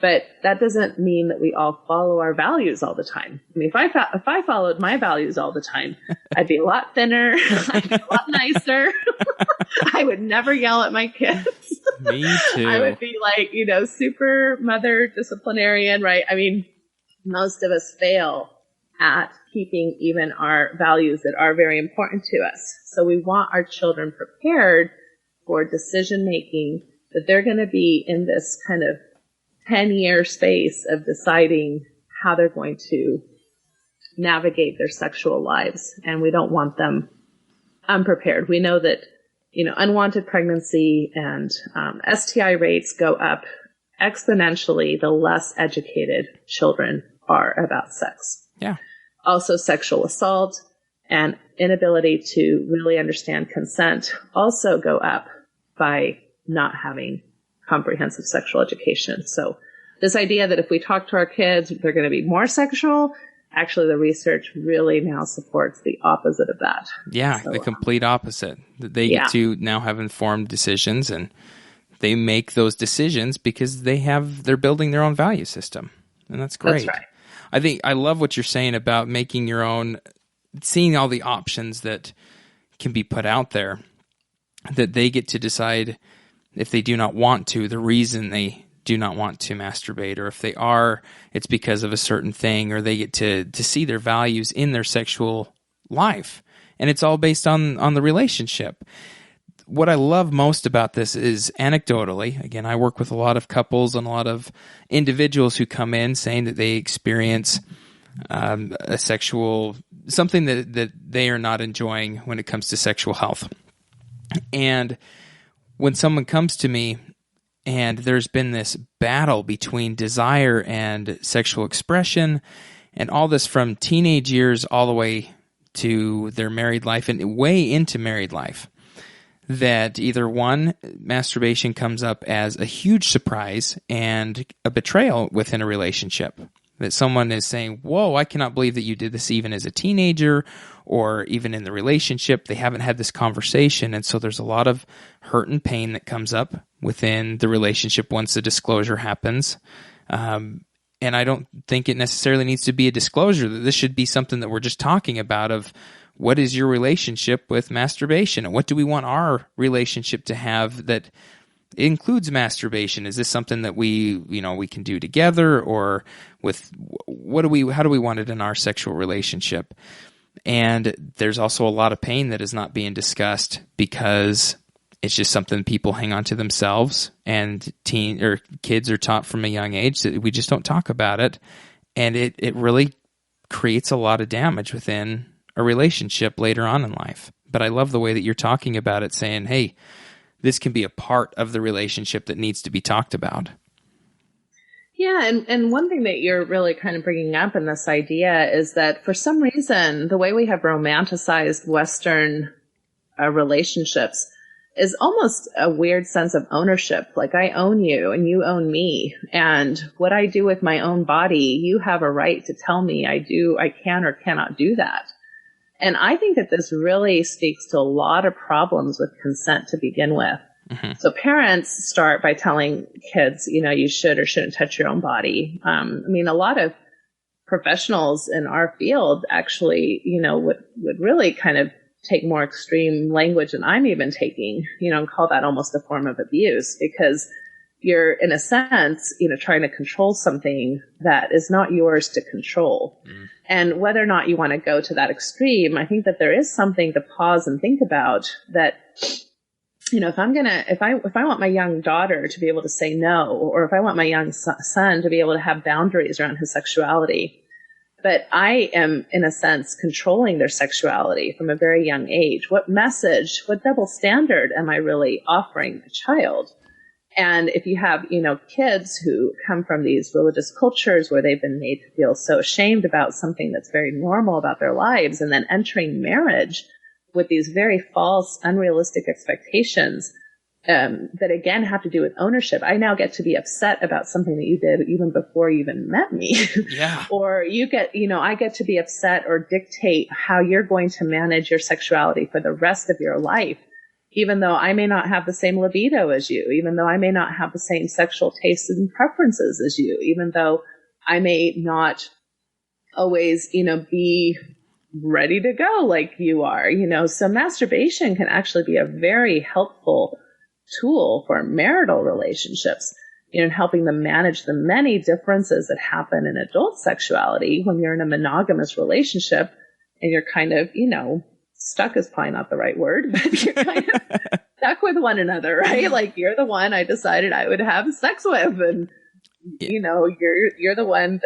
But that doesn't mean that we all follow our values all the time. I mean, if I followed my values all the time, I'd be a lot thinner. I'd be a lot nicer. I would never yell at my kids. Me too. I would be like, super mother disciplinarian, right? I mean, most of us fail at keeping even our values that are very important to us. So we want our children prepared for decision making, that they're going to be in this kind of 10-year space of deciding how they're going to navigate their sexual lives. And we don't want them unprepared. We know that, unwanted pregnancy and STI rates go up exponentially the less educated children are about sex. Yeah. Also, sexual assault and inability to really understand consent also go up by not having comprehensive sexual education. So this idea that if we talk to our kids, they're going to be more sexual, actually the research really now supports the opposite of that. Yeah, so, the complete opposite. They get to now have informed decisions, and they make those decisions because they're building their own value system. And that's great. That's right. I think I love what you're saying about making your own, seeing all the options that can be put out there, that they get to decide if they do not want to, the reason they do not want to masturbate, or if they are, it's because of a certain thing, or they get to see their values in their sexual life. And it's all based on the relationship. What I love most about this is, anecdotally, again, I work with a lot of couples and a lot of individuals who come in saying that they experience a sexual, something that they are not enjoying when it comes to sexual health. And when someone comes to me and there's been this battle between desire and sexual expression, and all this from teenage years all the way to their married life and way into married life, that either one, masturbation comes up as a huge surprise and a betrayal within a relationship. That someone is saying, whoa, I cannot believe that you did this even as a teenager or even in the relationship. They haven't had this conversation. And so there's a lot of hurt and pain that comes up within the relationship once the disclosure happens. And I don't think it necessarily needs to be a disclosure. That this should be something that we're just talking about of, what is your relationship with masturbation? And what do we want our relationship to have that includes masturbation? Is this something that we can do together, or with how do we want it in our sexual relationship? And there's also a lot of pain that is not being discussed because it's just something people hang on to themselves, and kids are taught from a young age that we just don't talk about it. And it really creates a lot of damage within a relationship later on in life. But I love the way that you're talking about it, saying, hey, this can be a part of the relationship that needs to be talked about. Yeah, and one thing that you're really kind of bringing up in this idea is that for some reason, the way we have romanticized Western relationships is almost a weird sense of ownership. Like, I own you and you own me. And what I do with my own body, you have a right to tell me I can or cannot do that. And I think that this really speaks to a lot of problems with consent to begin with. Mm-hmm. So parents start by telling kids, you should or shouldn't touch your own body. A lot of professionals in our field actually, would really kind of take more extreme language than I'm even taking, and call that almost a form of abuse, because you're, in a sense, trying to control something that is not yours to control. Mm. And whether or not you want to go to that extreme, I think that there is something to pause and think about, that, if I want my young daughter to be able to say no, or if I want my young son to be able to have boundaries around his sexuality, but I am, in a sense, controlling their sexuality from a very young age, what message, what double standard am I really offering the child? And if you have, kids who come from these religious cultures where they've been made to feel so ashamed about something that's very normal about their lives, and then entering marriage with these very false, unrealistic expectations that, again, have to do with ownership. I now get to be upset about something that you did even before you even met me. Yeah. Or I get to be upset or dictate how you're going to manage your sexuality for the rest of your life, even though I may not have the same libido as you, even though I may not have the same sexual tastes and preferences as you, even though I may not always, be ready to go like you are, So masturbation can actually be a very helpful tool for marital relationships, in helping them manage the many differences that happen in adult sexuality when you're in a monogamous relationship and you're kind of, stuck is probably not the right word, but you're kind of stuck with one another, right? Like, you're the one I decided I would have sex with, and you know, you're the one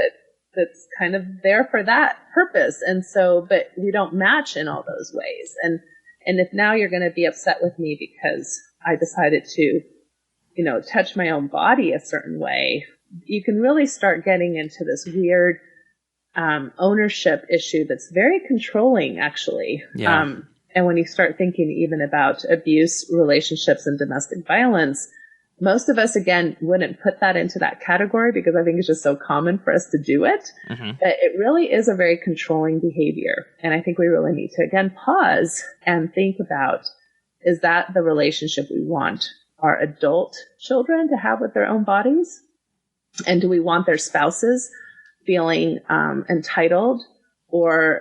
that's kind of there for that purpose. And so, but we don't match in all those ways. And if now you're going to be upset with me because I decided to, you know, touch my own body a certain way, you can really start getting into this weird ownership issue that's very controlling, actually. Yeah. And when you start thinking even about abuse, relationships, and domestic violence, most of us, again, wouldn't put that into that category because I think it's just so common for us to do it. Mm-hmm. But it really is a very controlling behavior. And I think we really need to, again, pause and think about, is that the relationship we want our adult children to have with their own bodies? And do we want their spouses feeling entitled or,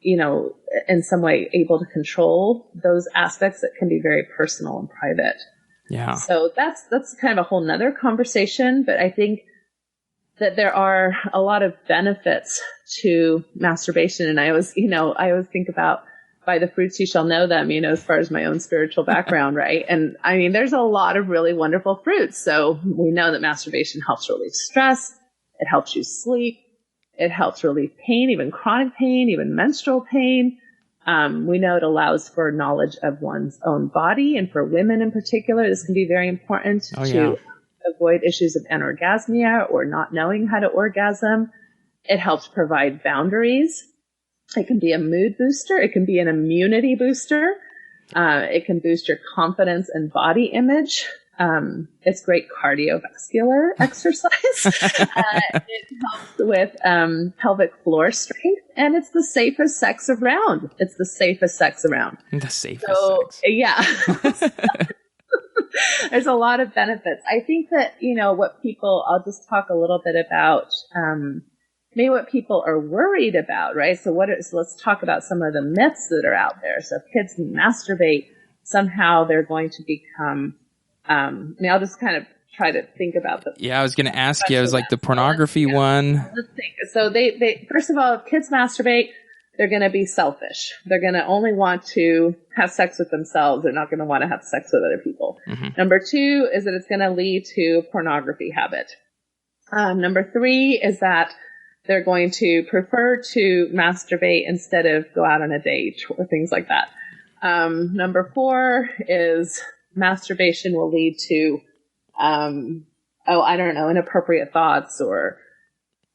you know, in some way able to control those aspects that can be very personal and private? Yeah. So that's kind of a whole nother conversation, but I think that there are a lot of benefits to masturbation. And I always think about, by the fruits you shall know them, you know, as far as my own spiritual background, right? And I mean, there's a lot of really wonderful fruits. So we know that masturbation helps relieve stress. It helps you sleep. It helps relieve pain, even chronic pain, even menstrual pain. We know it allows for knowledge of one's own body, and for women in particular, this can be very important to avoid issues of anorgasmia or not knowing how to orgasm. It helps provide boundaries. It can be a mood booster. It can be an immunity booster. It can boost your confidence and body image. It's great cardiovascular exercise. It helps with pelvic floor strength, and it's the safest sex around. It's the safest sex around. The safest sex. Yeah. There's a lot of benefits. I think that, you know, I'll just talk a little bit about maybe what people are worried about, right? So let's talk about some of the myths that are out there. So if kids masturbate, somehow they're going to become I'll just kind of try to think about the. Yeah, I was going to ask you. I was like the pornography one. Let's think. So they first of all, if kids masturbate, they're going to be selfish. They're going to only want to have sex with themselves. They're not going to want to have sex with other people. Mm-hmm. Number 2 is that it's going to lead to pornography habit. Number 3 is that they're going to prefer to masturbate instead of go out on a date or things like that. Number 4 is masturbation will lead to, inappropriate thoughts or,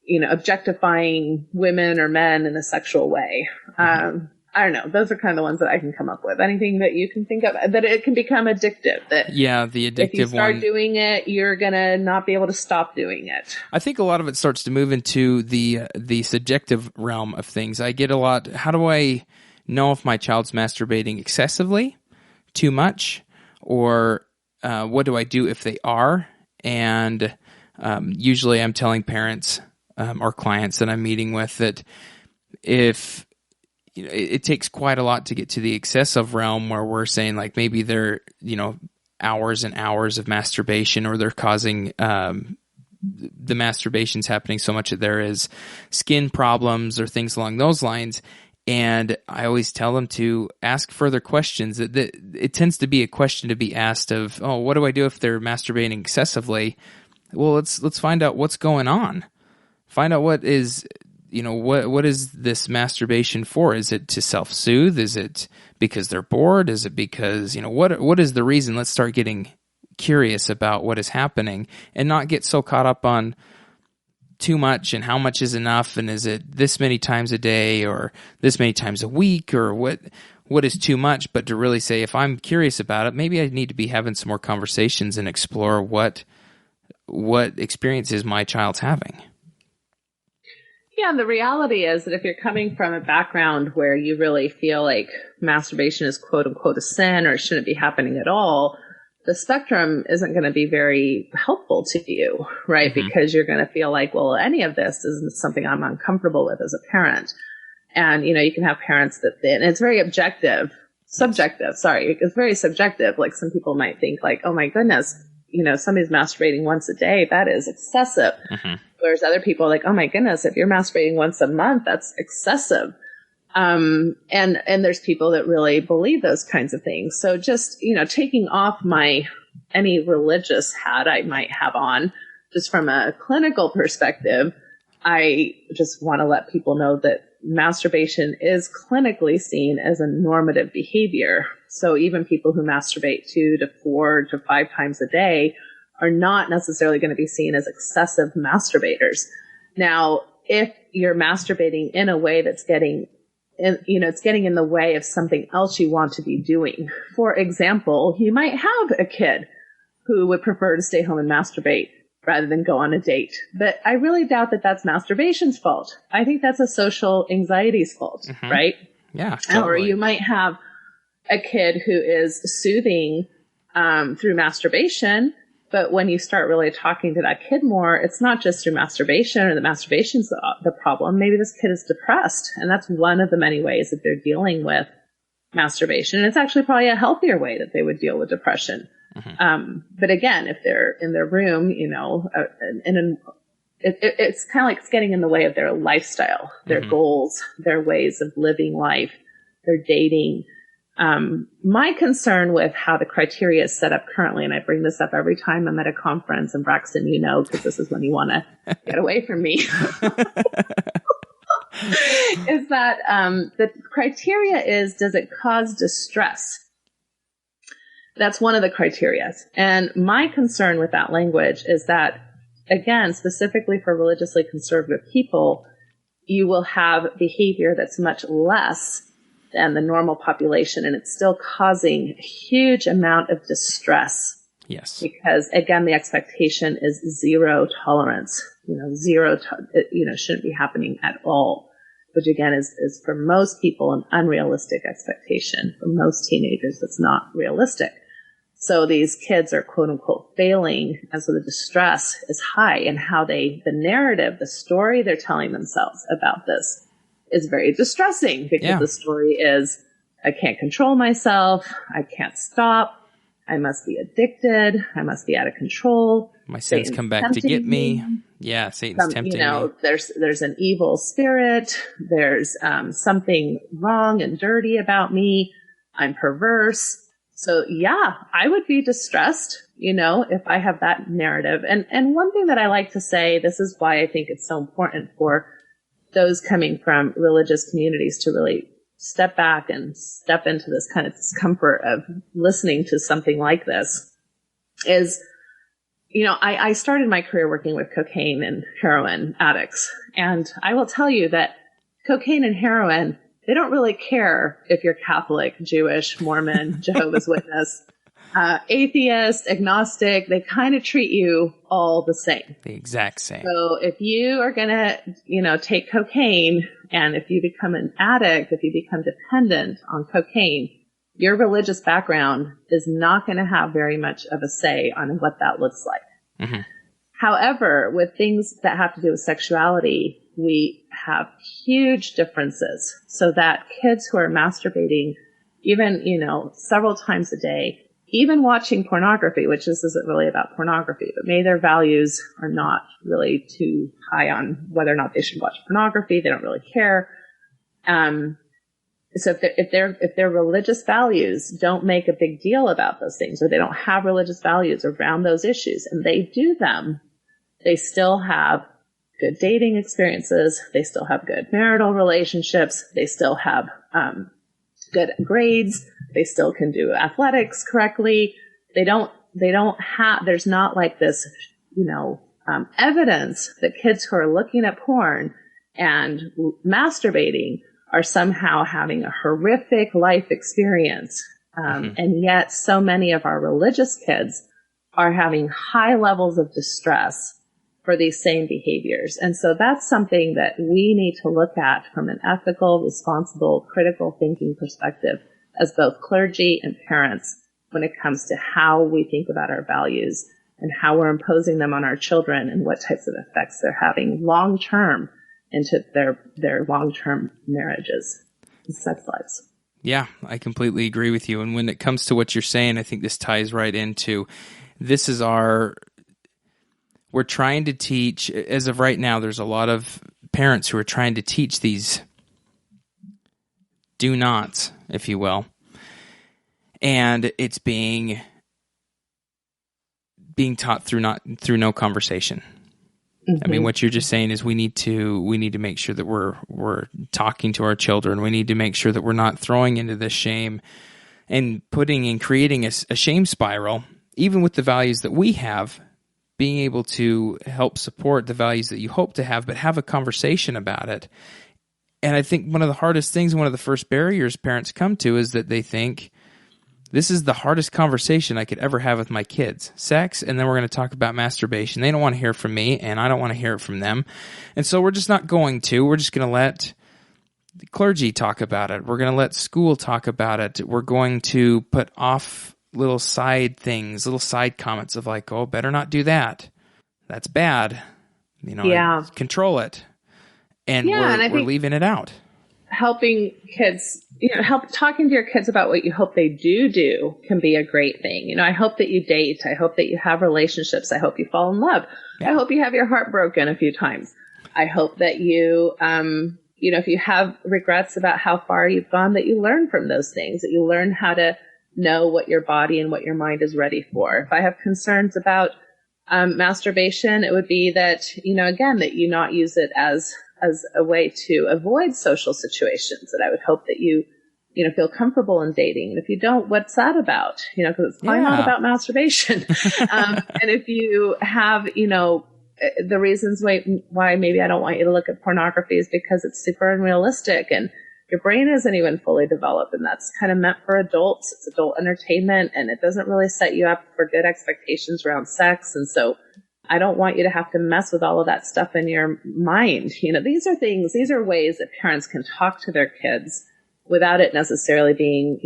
you know, objectifying women or men in a sexual way. I don't know. Those are kind of the ones that I can come up with. Anything that you can think of, that it can become addictive. The addictive one. If you start doing it, you're going to not be able to stop doing it. I think a lot of it starts to move into the subjective realm of things. I get a lot, how do I know if my child's masturbating excessively, too much, or what do I do if they are? And usually I'm telling parents or clients that I'm meeting with that if you know, it takes quite a lot to get to the excessive realm where we're saying like maybe they're, you know, hours and hours of masturbation, or they're causing the masturbation's happening so much that there is skin problems or things along those lines. And I always tell them to ask further questions. It tends to be a question to be asked of, oh, what do I do if they're masturbating excessively? Well, let's find out what's going on. Find out what is, you know, what is this masturbation for? Is it to self-soothe? Is it because they're bored? Is it because, you know, what is the reason? Let's start getting curious about what is happening and not get so caught up on too much and how much is enough, and is it this many times a day or this many times a week, or what is too much, but to really say, if I'm curious about it, maybe I need to be having some more conversations and explore what experiences my child's having. Yeah, and the reality is that if you're coming from a background where you really feel like masturbation is quote unquote a sin or it shouldn't be happening at all, the spectrum isn't going to be very helpful to you, right? Mm-hmm. Because you're going to feel like, well, any of this isn't something I'm uncomfortable with as a parent. And, you know, you can have parents and it's very subjective. It's very subjective. Like some people might think like, oh my goodness, you know, somebody's masturbating once a day. That is excessive. Mm-hmm. Whereas other people are like, oh my goodness, if you're masturbating once a month, that's excessive. And there's people that really believe those kinds of things. So just, taking off any religious hat I might have on, just from a clinical perspective, I just want to let people know that masturbation is clinically seen as a normative behavior. So even people who masturbate 2 to 4 to 5 times a day are not necessarily going to be seen as excessive masturbators. Now, if you're masturbating in a way that's it's getting in the way of something else you want to be doing. For example, you might have a kid who would prefer to stay home and masturbate rather than go on a date. But I really doubt that that's masturbation's fault. I think that's a social anxiety's fault, right? Yeah. Totally. Or you might have a kid who is soothing through masturbation, but when you start really talking to that kid more, it's not just through masturbation or the masturbation's the problem. Maybe this kid is depressed, and that's one of the many ways that they're dealing with masturbation. And it's actually probably a healthier way that they would deal with depression. But again, if they're in their room, it's kind of like it's getting in the way of their lifestyle, their goals, their ways of living life, their dating. My concern with how the criteria is set up currently, and I bring this up every time I'm at a conference, and Braxton, because this is when you want to get away from me, is that the criteria is, does it cause distress? That's one of the criteria. And my concern with that language is that, again, specifically for religiously conservative people, you will have behavior that's much less than the normal population, and it's still causing a huge amount of distress. Yes. Because, again, the expectation is zero tolerance. Shouldn't be happening at all, which, again, is for most people an unrealistic expectation. For most teenagers, that's not realistic. So these kids are, quote unquote, failing. And so the distress is high, and the narrative, the story they're telling themselves about this is very distressing, because the story is, I can't control myself. I can't stop. I must be addicted. I must be out of control. My sins come back to get me. Yeah. Satan's tempting me. There's an evil spirit. There's something wrong and dirty about me. I'm perverse. So yeah, I would be distressed, if I have that narrative. And one thing that I like to say, this is why I think it's so important for those coming from religious communities to really step back and step into this kind of discomfort of listening to something like this, is, I started my career working with cocaine and heroin addicts. And I will tell you that cocaine and heroin, they don't really care if you're Catholic, Jewish, Mormon, Jehovah's Witness, atheist, agnostic. They kind of treat you all the same. The exact same. So if you are going to, take cocaine, and if you become an addict, if you become dependent on cocaine, your religious background is not going to have very much of a say on what that looks like. However, with things that have to do with sexuality, we have huge differences, so that kids who are masturbating even, several times a day, even watching pornography, which this isn't really about pornography, but maybe their values are not really too high on whether or not they should watch pornography. They don't really care. So if their religious values don't make a big deal about those things, or they don't have religious values around those issues, and they do them, they still have good dating experiences. They still have good marital relationships. They still have good grades. They still can do athletics correctly. There's not like this, evidence that kids who are looking at porn and masturbating are somehow having a horrific life experience. And yet so many of our religious kids are having high levels of distress for these same behaviors. And so that's something that we need to look at from an ethical, responsible, critical thinking perspective as both clergy and parents when it comes to how we think about our values and how we're imposing them on our children and what types of effects they're having long-term into their long-term marriages and sex lives. Yeah, I completely agree with you. And when it comes to what you're saying, I think this ties right into, we're trying to teach, as of right now, there's a lot of parents who are trying to teach these do nots, if you will. And it's being taught through no conversation. I mean, what you're just saying is we need to make sure that we're talking to our children. We need to make sure that we're not throwing into this shame and creating a shame spiral, even with the values that we have, being able to help support the values that you hope to have, but have a conversation about it. And I think one of the hardest things, one of the first barriers parents come to is that they think, this is the hardest conversation I could ever have with my kids. Sex, and then we're going to talk about masturbation. They don't want to hear from me, and I don't want to hear it from them. And so we're just not going to. We're just going to let the clergy talk about it. We're going to let school talk about it. We're going to put off little side things, little side comments of like, oh, better not do that. That's bad. Control it. And we're leaving it out. Helping kids, talking to your kids about what you hope they do can be a great thing. I hope that you date. I hope that you have relationships. I hope you fall in love. Yeah. I hope you have your heart broken a few times. I hope that you, if you have regrets about how far you've gone, that you learn from those things, that you learn how to know what your body and what your mind is ready for. If I have concerns about masturbation, it would be that, again, that you not use it as a way to avoid social situations, that I would hope that you feel comfortable in dating. And if you don't, what's that about? Because it's probably not about masturbation. And if you have, the reasons why maybe I don't want you to look at pornography is because it's super unrealistic and your brain isn't even fully developed. And that's kind of meant for adults. It's adult entertainment and it doesn't really set you up for good expectations around sex. And so I don't want you to have to mess with all of that stuff in your mind. These are ways that parents can talk to their kids without it necessarily being,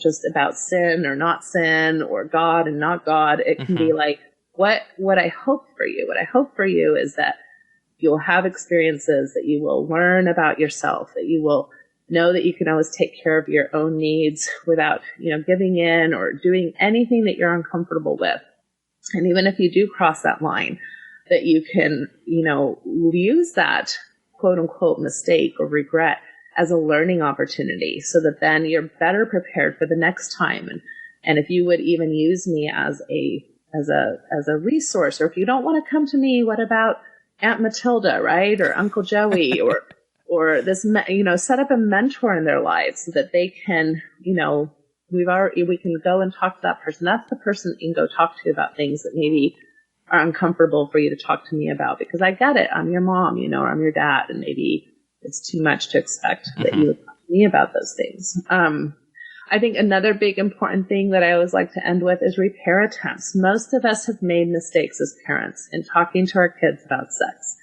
just about sin or not sin or God and not God. It can be like, what I hope for you. What I hope for you is that you'll have experiences, that you will learn about yourself, that you will know that you can always take care of your own needs without, giving in or doing anything that you're uncomfortable with. And even if you do cross that line, that you can, use that quote unquote mistake or regret as a learning opportunity so that then you're better prepared for the next time. And if you would even use me as a resource, or if you don't want to come to me, what about Aunt Matilda, right? Or Uncle Joey or this, set up a mentor in their lives so that they can, we can go and talk to that person. That's the person that you can go talk to about things that maybe are uncomfortable for you to talk to me about, because I get it. I'm your mom, or I'm your dad, and maybe it's too much to expect that you would talk to me about those things. I think another big important thing that I always like to end with is repair attempts. Most of us have made mistakes as parents in talking to our kids about sex.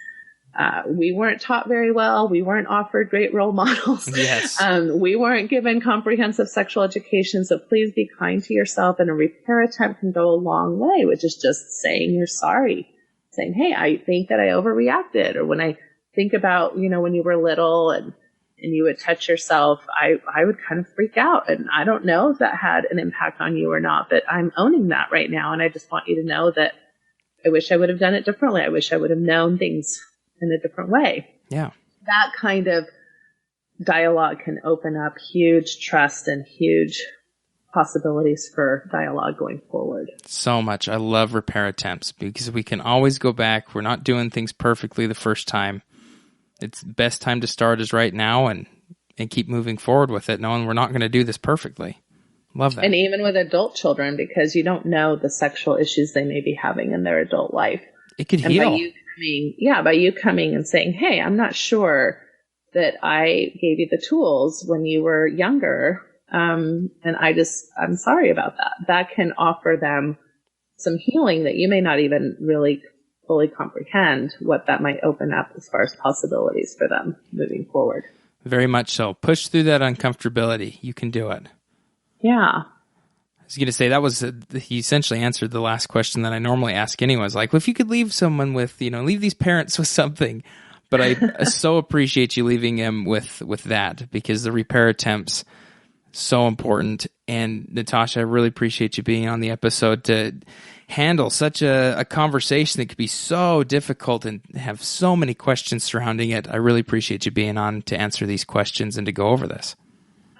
We weren't taught very well. We weren't offered great role models. Yes. We weren't given comprehensive sexual education. So please be kind to yourself. And a repair attempt can go a long way, which is just saying you're sorry. Saying, hey, I think that I overreacted. Or when I think about, when you were little and you would touch yourself, I would kind of freak out. And I don't know if that had an impact on you or not, but I'm owning that right now. And I just want you to know that I wish I would have done it differently. I wish I would have known things in a different way. Yeah. That kind of dialogue can open up huge trust and huge possibilities for dialogue going forward. So much. I love repair attempts because we can always go back. We're not doing things perfectly the first time. It's the best time to start is right now and keep moving forward with it, knowing we're not going to do this perfecly. Love that. And even with adult children, because you don't know the sexual issues they may be having in their adult life. It could heal. By you coming and saying, hey, I'm not sure that I gave you the tools when you were younger. And I'm sorry about that. That can offer them some healing that you may not even really fully comprehend what that might open up as far as possibilities for them moving forward. Very much so. Push through that uncomfortability. You can do it. Yeah. I was going to say he essentially answered the last question that I normally ask anyways. Like, well, if you could leave someone with, leave these parents with something. But I so appreciate you leaving him with that, because the repair attempts, so important. And Natasha, I really appreciate you being on the episode to handle such a conversation that could be so difficult and have so many questions surrounding it. I really appreciate you being on to answer these questions and to go over this.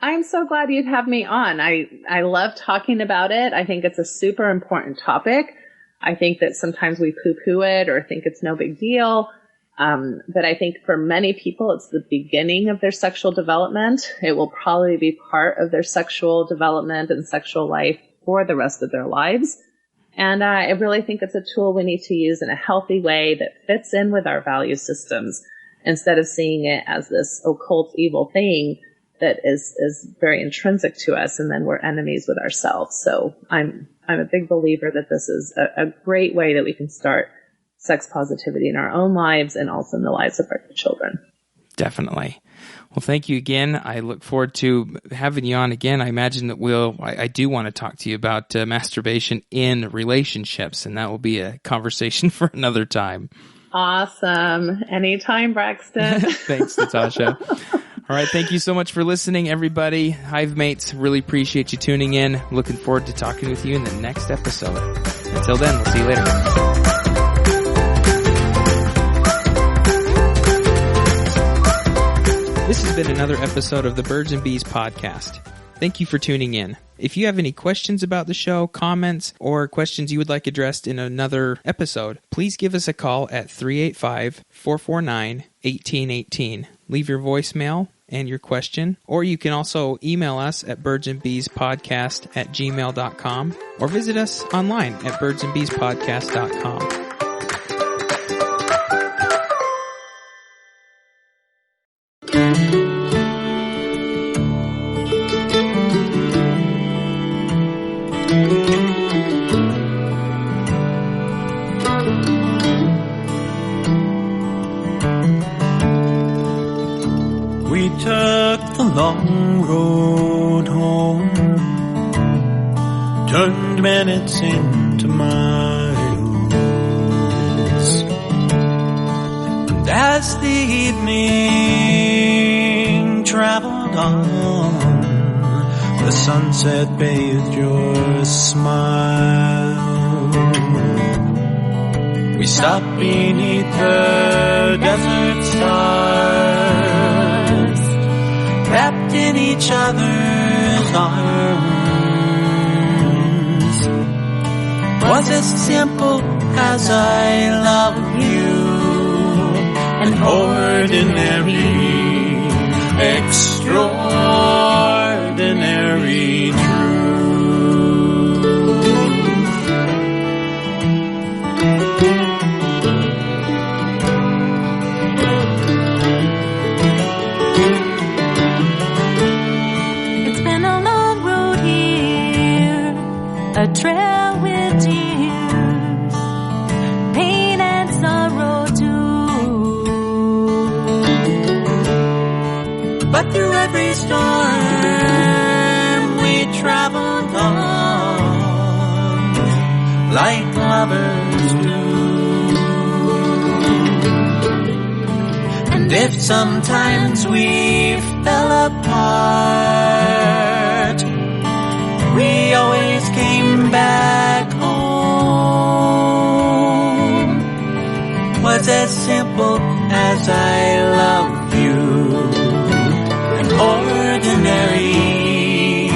I'm so glad you'd have me on. I love talking about it. I think it's a super important topic. I think that sometimes we poo-poo it or think it's no big deal. But I think for many people, it's the beginning of their sexual development. It will probably be part of their sexual development and sexual life for the rest of their lives. And I really think it's a tool we need to use in a healthy way that fits in with our value systems instead of seeing it as this occult evil thing that is very intrinsic to us, and then we're enemies with ourselves. So I'm a big believer that this is a great way that we can start sex positivity in our own lives and also in the lives of our children. Definitely. Well, thank you again. I look forward to having you on again. I imagine that I do want to talk to you about masturbation in relationships, and that will be a conversation for another time. Awesome. Anytime, Braxton. Thanks, Natasha. All right. Thank you so much for listening, everybody. Hive mates, really appreciate you tuning in. Looking forward to talking with you in the next episode. Until then, we'll see you later. This has been another episode of the Birds and Bees podcast. Thank you for tuning in. If you have any questions about the show, comments, or questions you would like addressed in another episode, please give us a call at 385-449-1818. Leave your voicemail and your question, or you can also email us at birdsandbeespodcast@gmail.com or visit us online at birdsandbeespodcast.com. We took the long road home, turned minutes into miles, and as the evening traveled on, the sunset bathed your smile. We stopped beneath the desert stars, wrapped in each other's arms. Was as simple as I love you, an ordinary, extraordinary truth. A trail with tears, pain and sorrow too. But through every storm we traveled on, like lovers do. And if sometimes we fell apart, we always came back home. Was as simple as I love you, an ordinary,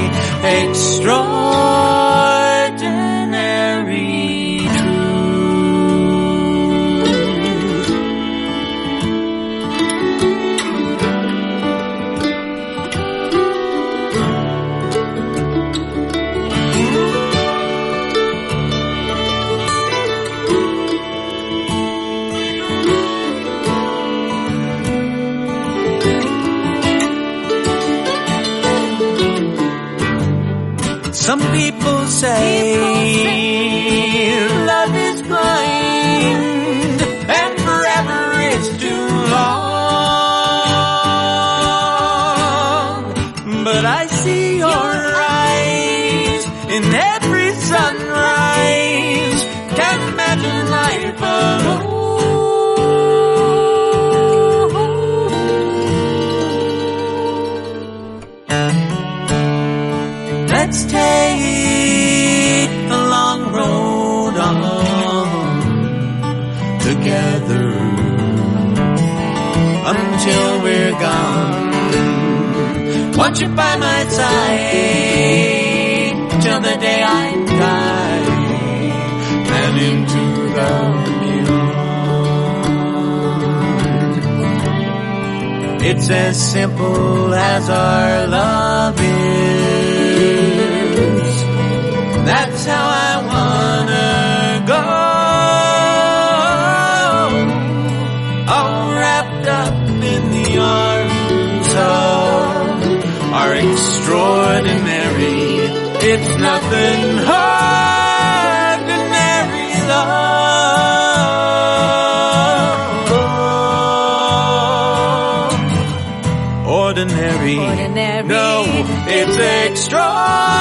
extraordinary truth. Some people say love is blind and forever is too long. But I see your eyes in every sunrise. Can't imagine life alone. Let's take the long road on together until we're gone. want you by my side till the day I die and into the beyond. It's as simple as our love is. That's how I wanna go, all wrapped up in the arms of our extraordinary, it's nothing ordinary love. Ordinary. No, it's extraordinary.